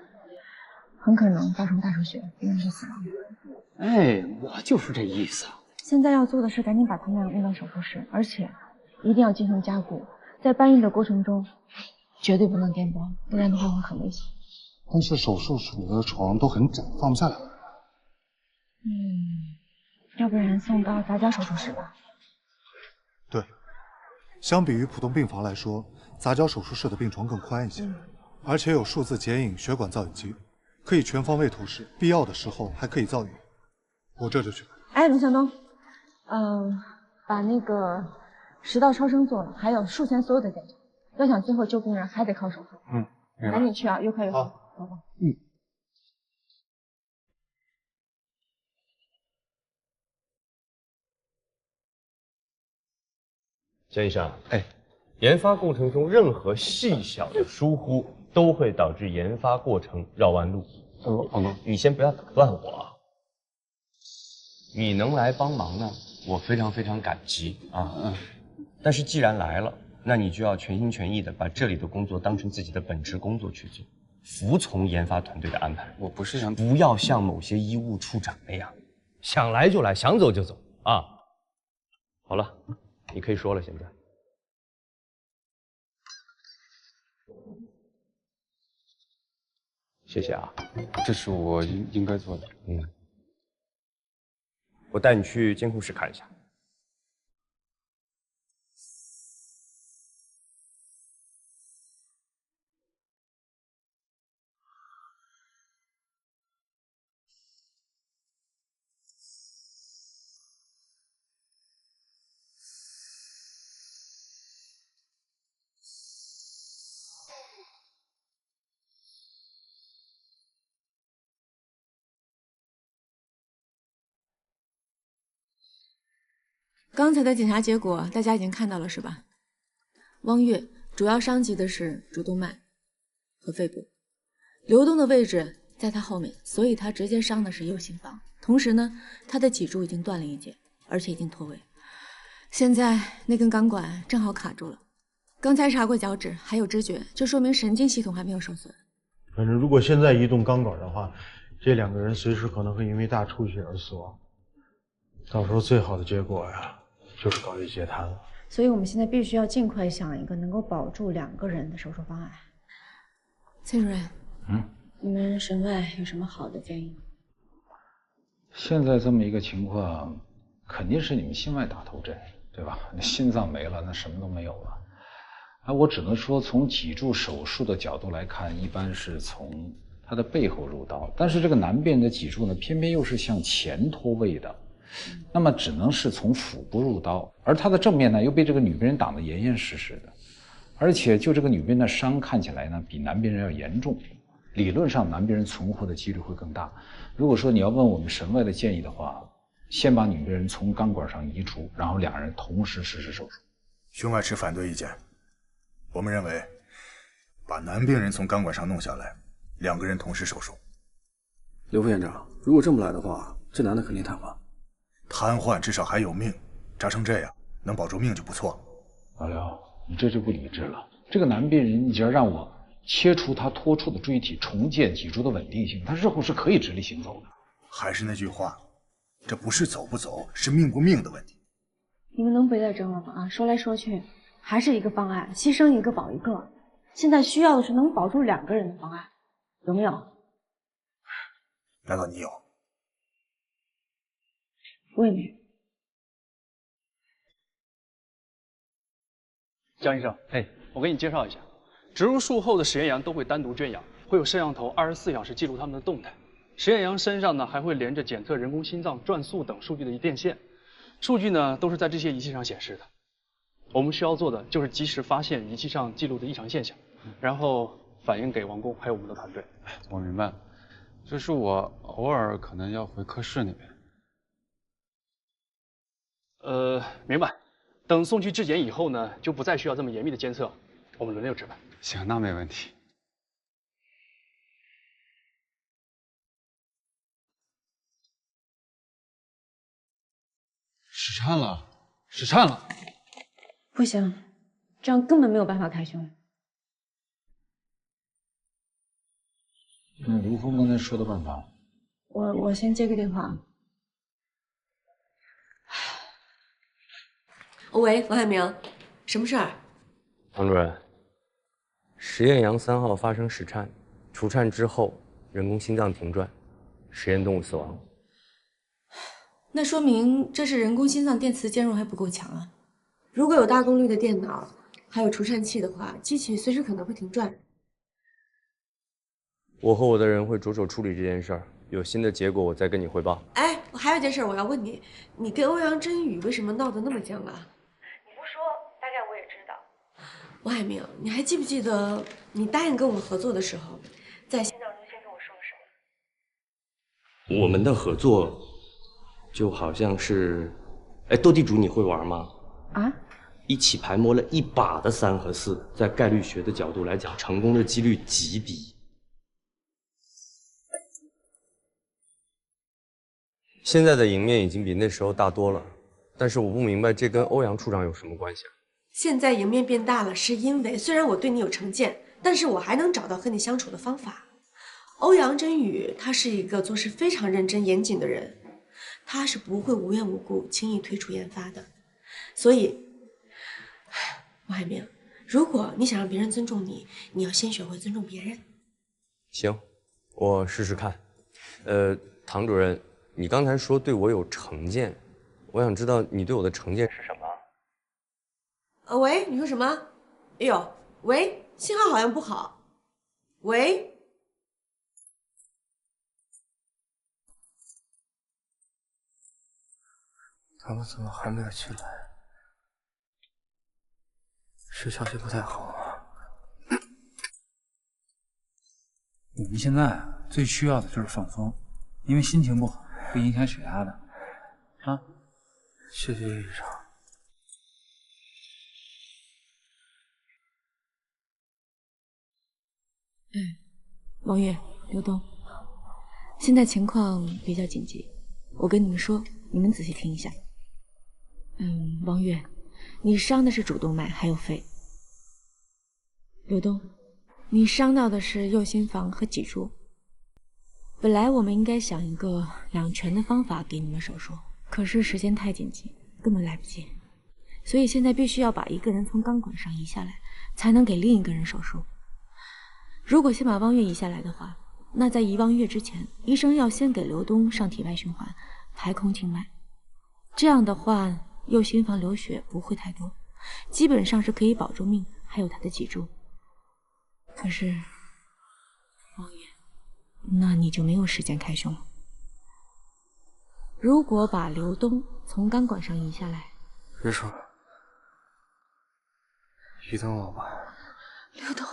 很可能造成大出血，病人就死亡。哎，我就是这意思。现在要做的是赶紧把他们俩运到手术室，而且一定要进行加固。在搬运的过程中，绝对不能颠簸，不然的话会很危险。但是手术室里的床都很窄，放不下2个人。要不然送到杂交手术室吧。对，相比于普通病房来说，杂交手术室的病床更宽一些，而且有数字剪影血管造影机，可以全方位图示，必要的时候还可以造影。我这就去。哎，龙向东，把那个食道超声做了，还有术前所有的检查。要想最后救病人，还得靠手术。赶紧去啊，越快越好。好吧。江医生，研发过程中任何细小的疏忽都会导致研发过程绕弯路。你先不要打断我。你能来帮忙呢，我非常非常感激啊。但是既然来了，那你就要全心全意的把这里的工作当成自己的本职工作去做，服从研发团队的安排。我不是想，不要像某些医务处长那样，想来就来，想走就走啊。好了，你可以说了，现在。谢谢啊，这是我应该做的。我带你去监控室看一下。刚才的检查结果大家已经看到了是吧？汪月主要伤及的是主动脉和肺部，刘东的位置在他后面，所以他直接伤的是右心房。同时呢，他的脊柱已经断了一截，而且已经脱位。现在那根钢管正好卡住了，刚才查过脚趾，还有知觉，这说明神经系统还没有受损。反正如果现在移动钢管的话，这2个人随时可能会因为大出血而死亡。到时候最好的结果呀，就是搞一截瘫了。所以我们现在必须要尽快想一个能够保住2个人的手术方案。崔主任，你们神外有什么好的建议吗？现在这么一个情况，肯定是你们心外打头阵，对吧？那心脏没了，那什么都没有了。我只能说，从脊柱手术的角度来看，一般是从他的背后入刀，但是这个南边的脊柱呢，偏偏又是向前脱位的，那么只能是从腹部入刀，而他的正面呢，又被这个女病人挡得严严实实的，而且就这个女病人的伤看起来呢，比男病人要严重，理论上男病人存活的几率会更大。如果说你要问我们神外的建议的话，先把女病人从钢管上移除，然后2人同时实施手术。胸外持反对意见。我们认为，把男病人从钢管上弄下来，2个人同时手术。刘副院长，如果这么来的话，这男的肯定瘫痪。瘫痪至少还有命，扎成这样能保住命就不错。老刘，你这就不理智了。这个男病人，你只要让我切除他脱出的椎体，重建脊柱的稳定性，他日后是可以直立行走的。还是那句话，这不是走不走，是命不命的问题。你们能别再争了吗？啊，说来说去还是一个方案，牺牲一个保一个。现在需要的是能保住2个人的方案，有没有？难道你有？我也没有。江医生，我给你介绍一下，植入术后的实验羊都会单独圈养，会有摄像头24小时记录它们的动态。实验羊身上呢还会连着检测人工心脏转速等数据的电线，数据呢都是在这些仪器上显示的。我们需要做的就是及时发现仪器上记录的异常现象，然后反映给王工还有我们的团队。我明白了，就是我偶尔可能要回科室那边。明白。等送去质检以后呢，就不再需要这么严密的监测，我们轮流值班。行，那没问题。室颤了，室颤了！不行，这样根本没有办法开胸。那卢峰刚才说的办法，我先接个电话。喂，王海明，什么事儿？唐主任，实验羊3号发生室颤，除颤之后人工心脏停转，实验动物死亡。那说明这是人工心脏电磁兼容还不够强啊！如果有大功率的电脑，还有除颤器的话，机器随时可能会停转。我和我的人会着手处理这件事儿，有新的结果我再跟你汇报。哎，我还有件事我要问你，你跟欧阳真宇为什么闹得那么僵啊？你不说，大概我也知道。王海明，你还记不记得你答应跟我们合作的时候，在心脏中心跟我说了什么？我们的合作就好像是，斗地主你会玩吗？啊？一起牌摸了一把的3和4，在概率学的角度来讲，成功的几率极低。现在的赢面已经比那时候大多了，但是我不明白这跟欧阳处长有什么关系啊？现在赢面变大了，是因为虽然我对你有成见，但是我还能找到和你相处的方法。欧阳真宇他是一个做事非常认真严谨的人，他是不会无缘无故轻易退出研发的。所以，王海明，如果你想让别人尊重你，你要先学会尊重别人。行，我试试看。唐主任，你刚才说对我有成见，我想知道你对我的成见是什么？喂，你说什么？哎呦，喂，信号好像不好。喂，他们怎么还没有进来？是消息不太好啊。你们现在最需要的就是放松，因为心情不好会影响血压的。啊，谢谢医生。王月、刘东，现在情况比较紧急，我跟你们说，你们仔细听一下。王月，你伤的是主动脉还有肺。刘东，你伤到的是右心房和脊柱。本来我们应该想一个两全的方法给你们手术，可是时间太紧急，根本来不及。所以现在必须要把一个人从钢管上移下来，才能给另一个人手术。如果先把汪月移下来的话，那在移汪月之前，医生要先给刘东上体外循环，排空静脉。这样的话，右心房流血不会太多，基本上是可以保住命，还有他的脊柱。可是，王爷，那你就没有时间开胸了。如果把刘东从钢管上移下来，别说，移动我吧。刘东，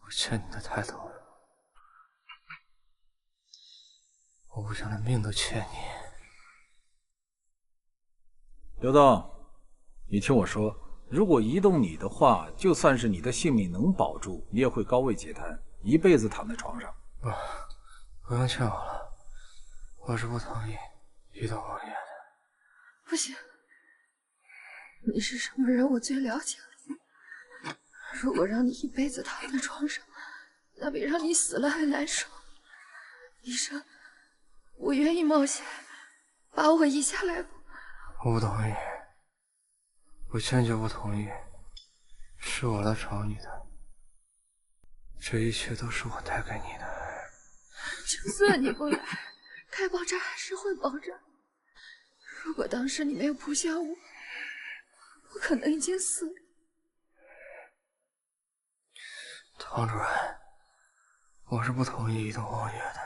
我欠你的太多了，我不想连命都欠你。刘东，你听我说，如果移动你的话，就算是你的性命能保住，你也会高位截瘫，一辈子躺在床上。不用劝我了，我是不同意移动王爷的。不行，你是什么人，我最了解了。如果让你一辈子躺在床上，那比让你死了还难受。医生，我愿意冒险，把我移下来吧。我不同意，我坚决不同意。是我来找你的，这一切都是我带给你的爱。就算你不来，开包扎还是会包扎。如果当时你没有扑向我，我可能已经死了。唐主任，我是不同意移动王爷的。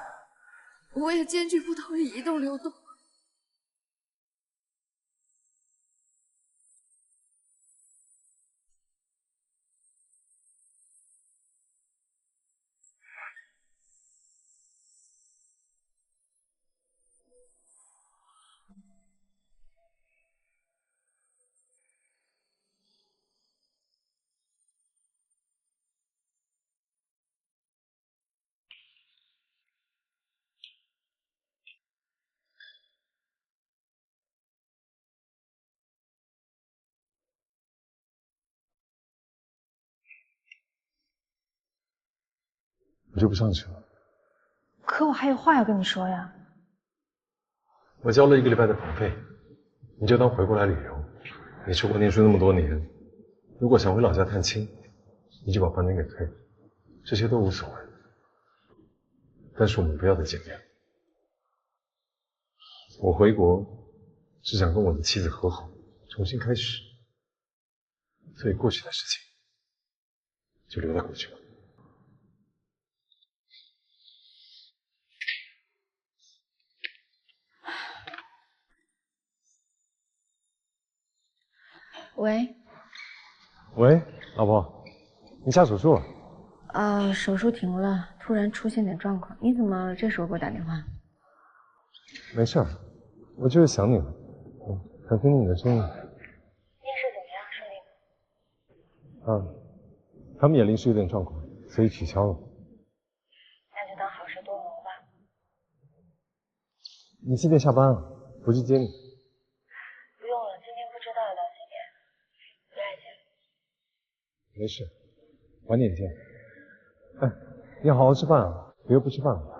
我也坚决不同意移动刘东。我就不上去了。可我还有话要跟你说呀。我交了1个礼拜的房费，你就当回过来旅游。你出国念书那么多年，如果想回老家探亲，你就把房钱给退了，这些都无所谓。但是我们不要再见面。我回国是想跟我的妻子和好，重新开始，所以过去的事情就留在过去吧。喂，老婆，你下手术了？手术停了，突然出现点状况。你怎么这时候给我打电话？没事儿，我就是想你了，想听听你的声音。面试怎么样？顺利吗？他们也临时有点状况，所以取消了。那就当好事多磨吧。你几点下班啊？不去接你。不用了，今天不知道要到几点，不来见。没事，晚点见。哎，你好好吃饭啊，别不吃饭了。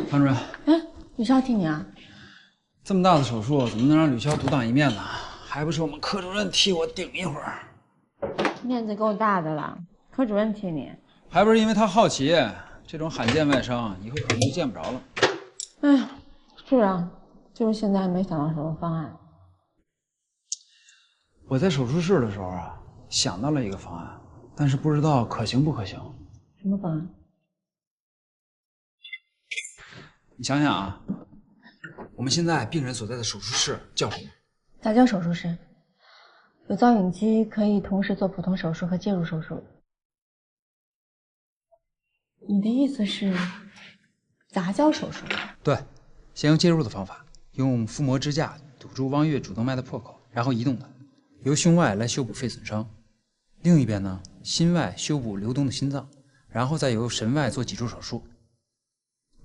唐主任，吕潇听你啊。这么大的手术，怎么能让吕潇独当一面呢？还不是我们科主任替我顶一会儿。面子够大的了，科主任替你，还不是因为他好奇，这种罕见外伤以后可能就见不着了。哎，是啊，就是现在还没想到什么方案。我在手术室的时候啊，想到了一个方案，但是不知道可行不可行。什么方案？你想想啊，我们现在病人所在的手术室叫什么？咋叫手术室？有造影机，可以同时做普通手术和介入手术。你的意思是杂交手术？对，先用介入的方法，用腹膜支架堵住汪月主动脉的破口，然后移动它，由胸外来修补肺损伤。另一边呢，心外修补流动的心脏，然后再由神外做脊柱手术。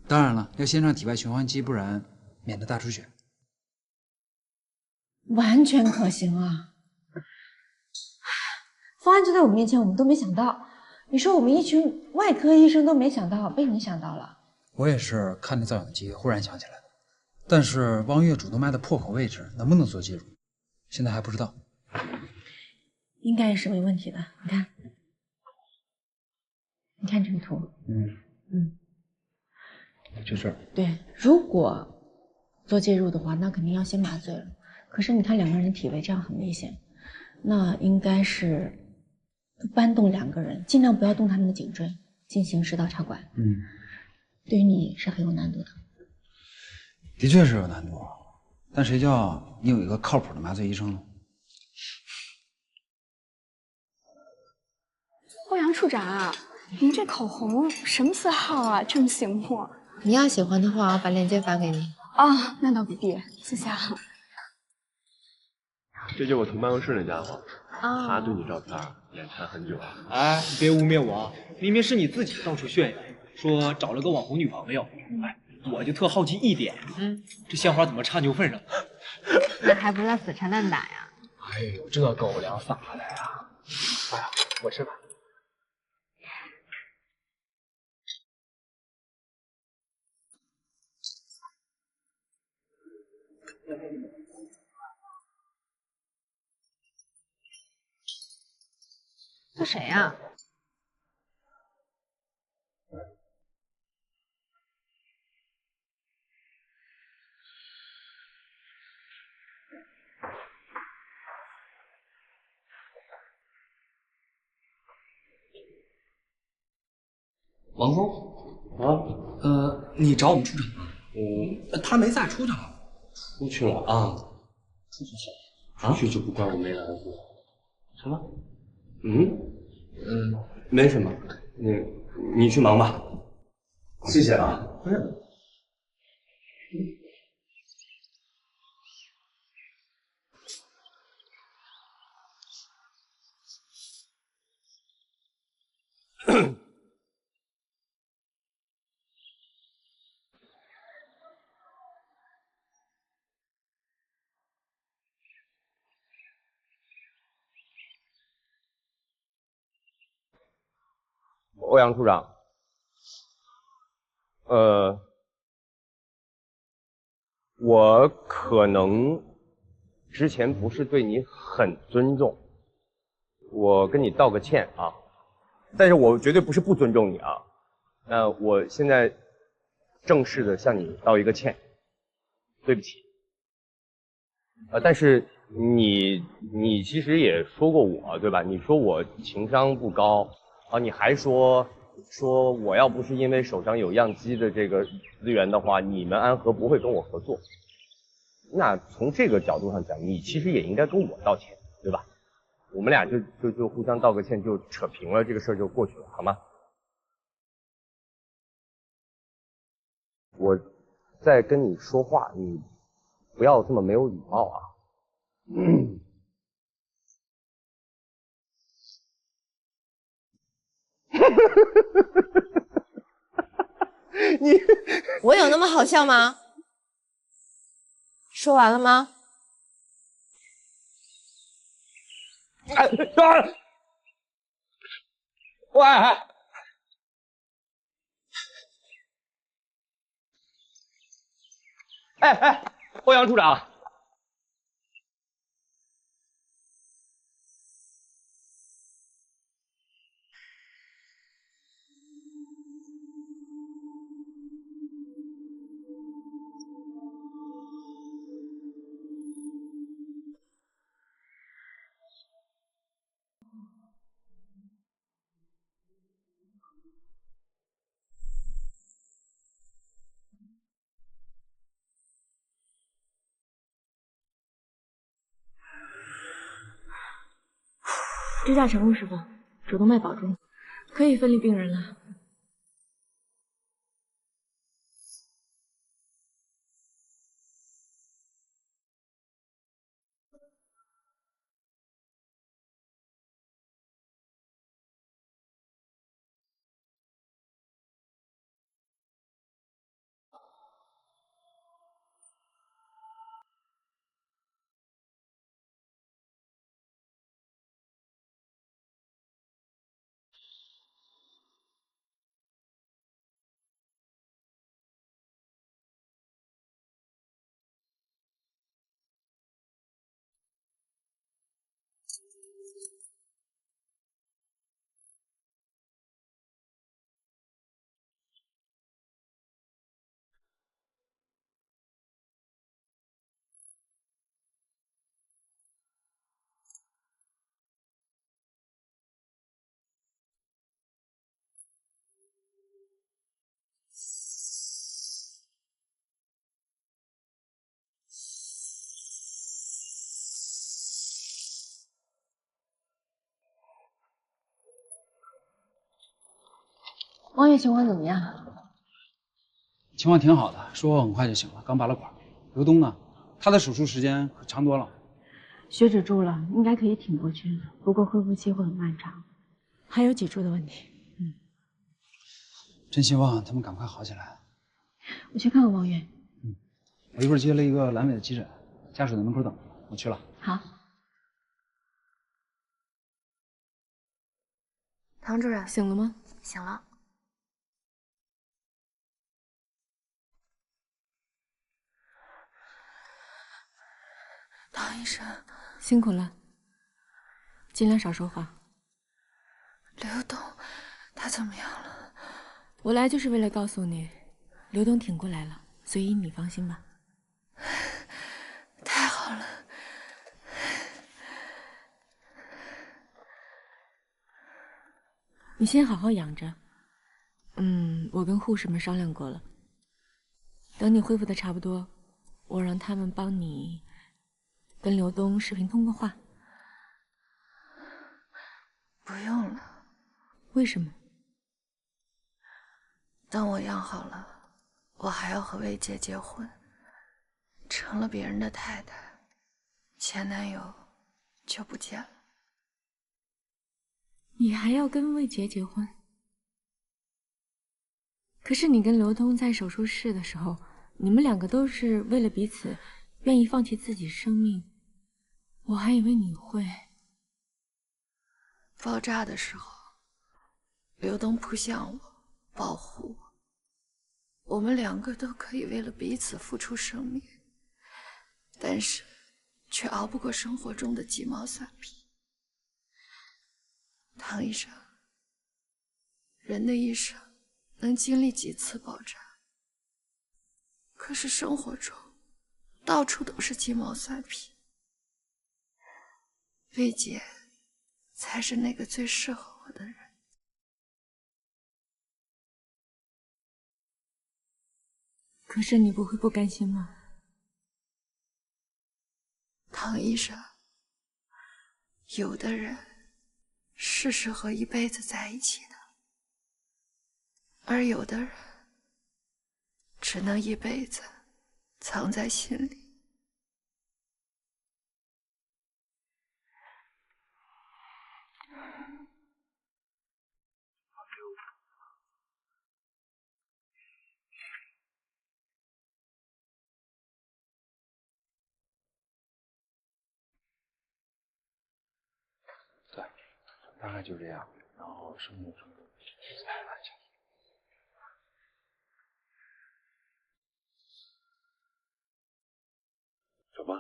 当然了，要先上体外循环机，不然免得大出血。完全可行啊！方案就在我们面前，我们都没想到。你说我们一群外科医生都没想到，被你想到了。我也是看着造影机忽然想起来的。但是汪月主动脉的破口位置能不能做介入，现在还不知道。应该也是没问题的。你看这个图，就这儿。对，如果做介入的话，那肯定要先麻醉了。可是你看两个人体位这样很危险，那应该是不搬动两个人，尽量不要动他们的颈椎，进行食道插管。对于你是很有难度的。的确是有难度，但谁叫你有一个靠谱的麻醉医生呢？欧阳处长，您这口红什么色号啊？这么醒目。你要喜欢的话，我把链接发给你。啊，那倒不必，谢谢啊。这就是我同办公室那家伙，啊他对你照片眼馋很久啊。哎，你别污蔑我，明明是你自己到处炫耀，说找了个网红女朋友。哎，我就特好奇一点，这鲜花怎么插牛粪上？那还不是死缠烂打呀？哎呦，这狗粮撒的呀！哎呀，我吃饭。这谁呀？王峰啊，你找我们处长吗？他没在，出去了。出去了啊？出去就不怪我没来过。什么？没什么，你去忙吧。谢谢啊。不是。欧阳处长，我可能之前不是对你很尊重，我跟你道个歉啊，但是我绝对不是不尊重你啊。那我现在正式的向你道一个歉，对不起。但是你其实也说过我对吧？你说我情商不高。啊，你还说我要不是因为手上有样机的这个资源的话，你们安和不会跟我合作。那从这个角度上讲，你其实也应该跟我道歉，对吧？我们俩就互相道个歉，就扯平了，这个事儿就过去了，好吗？我在跟你说话，你不要这么没有礼貌啊。我有那么好笑吗？说完了吗？喂！欧阳处长。支架成功释放，主动脉保住，可以分离病人了。王爷情况怎么样？情况挺好的，术后很快就醒了，刚拔了管。刘东呢？他的手术时间可长多了。血止住了，应该可以挺过去，不过恢复期会很漫长，还有脊柱的问题。真希望他们赶快好起来。我去看看王源。我一会儿接了一个阑尾的急诊，家属在门口等，我去了。好。唐主任醒了吗？醒了。唐医生，辛苦了，尽量少说话。刘东，他怎么样了？我来就是为了告诉你，刘东挺过来了，所以你放心吧。太好了。你先好好养着。我跟护士们商量过了，等你恢复的差不多，我让他们帮你跟刘东视频通过话。不用了。为什么？等我养好了，我还要和魏杰结婚，成了别人的太太，前男友就不见了。你还要跟魏杰结婚？可是你跟刘东在手术室的时候，你们两个都是为了彼此，愿意放弃自己生命。我还以为你会。爆炸的时候，刘东扑向我，保护我，我们两个都可以为了彼此付出生命，但是却熬不过生活中的鸡毛蒜皮。唐医生，人的一生能经历几次爆炸？可是生活中到处都是鸡毛蒜皮。魏杰才是那个最适合我的人。可是你不会不甘心吗？唐医生，有的人是适合一辈子在一起的，而有的人只能一辈子藏在心里。对，大概就这样。然后生物钟，走吧。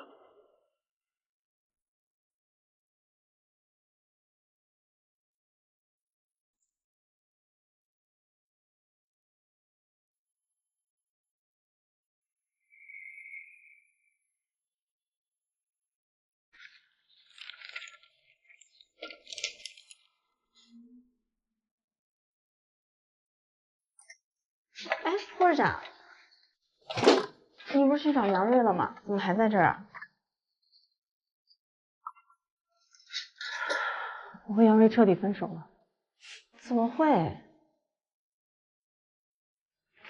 哎，护士长，你不是去找杨瑞了吗？怎么还在这儿啊？我和杨瑞彻底分手了。怎么会？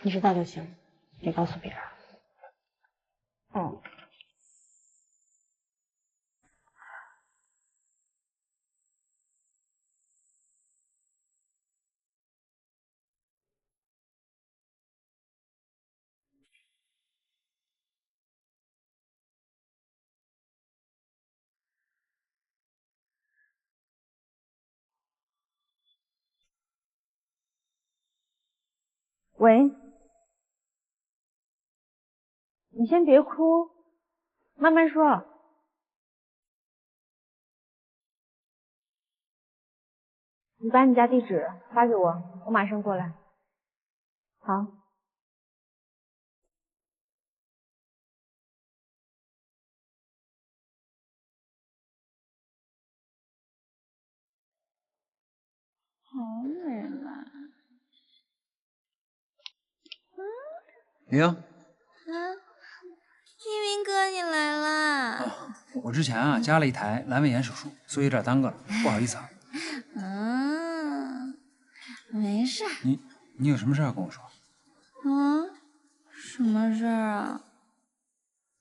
你知道就行，别告诉别人。嗯。喂，你先别哭，慢慢说。你把你家地址发给我，我马上过来。好。好美啊！李英，一鸣哥，你来啦！我之前啊加了一台阑尾炎手术，所以有点耽搁了，不好意思啊。没事。你你有什么事要跟我说？什么事儿啊？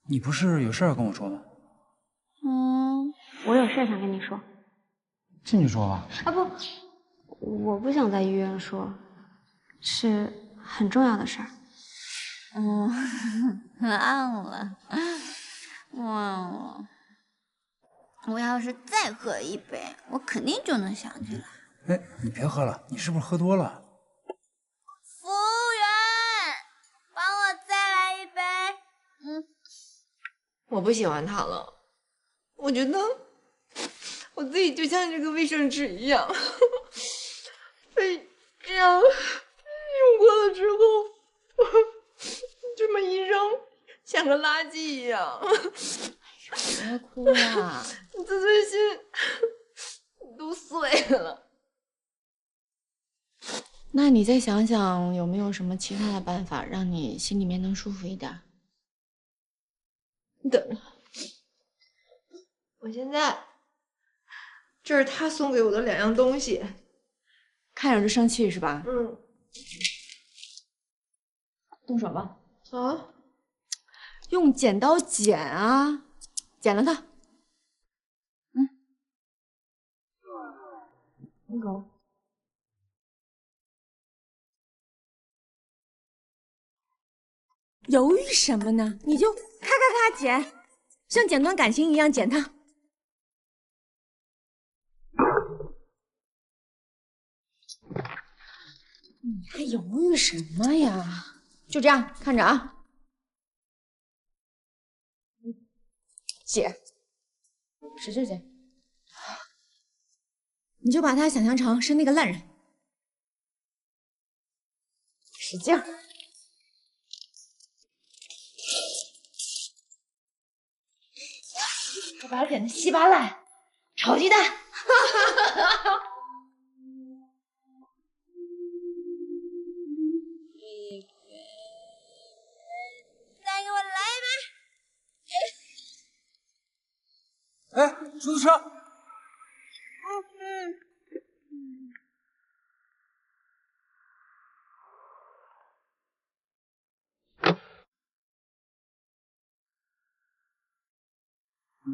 你不是有事要跟我说吗？我有事想跟你说。进去说吧。啊不，我不想在医院说，是很重要的事儿。忘了，我要是再喝一杯，我肯定就能想起来。哎，你别喝了，你是不是喝多了？服务员，帮我再来一杯。我不喜欢它了，我觉得我自己就像这个卫生纸一样，被这样用过了之后，这么一扔，像个垃圾一样。别哭了，自尊心都碎了。那你再想想，有没有什么其他的办法，让你心里面能舒服一点？你等着，我现在这是他送给我的2样东西，看着就生气是吧？动手吧。啊？用剪刀剪啊，剪了它。动手。犹豫什么呢？你就咔咔咔剪，像剪断感情一样剪它。你还犹豫什么呀？就这样看着啊，剪，使劲剪。你就把他想象成是那个烂人，使劲儿。我把它剪得稀巴烂，炒鸡蛋。再给我来一杯。哎，出租车。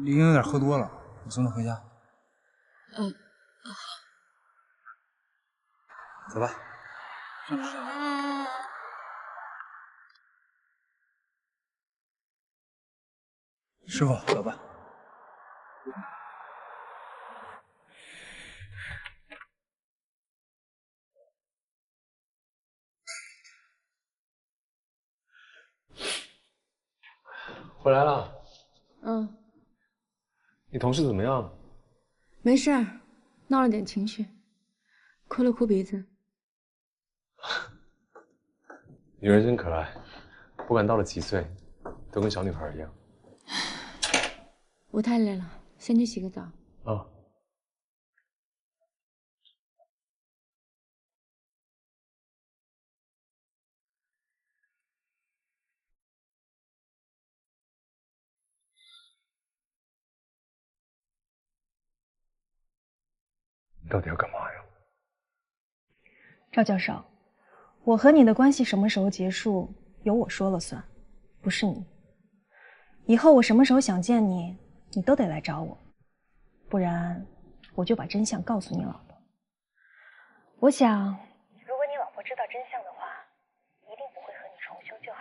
李英有点喝多了，我送她回家。走吧。师傅，走吧。回来了。你同事怎么样？没事儿，闹了点情绪，哭了哭鼻子。女人真可爱，不管到了几岁，都跟小女孩一样。我太累了，先去洗个澡。啊。你到底要干嘛呀？赵教授，我和你的关系什么时候结束，由我说了算，不是你。以后我什么时候想见你，你都得来找我，不然我就把真相告诉你老婆。我想，如果你老婆知道真相的话，一定不会和你重修旧好。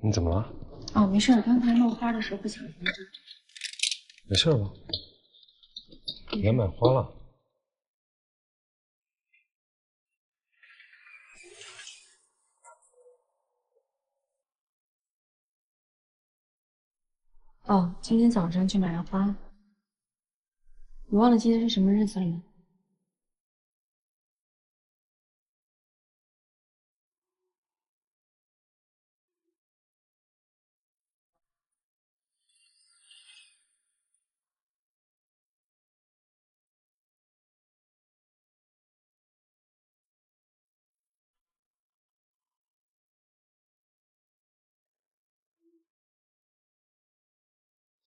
你怎么了？哦，没事，刚才弄花的时候不小心。没事吧？你来买花了？哦，今天早上去买了花。你忘了今天是什么日子了吗？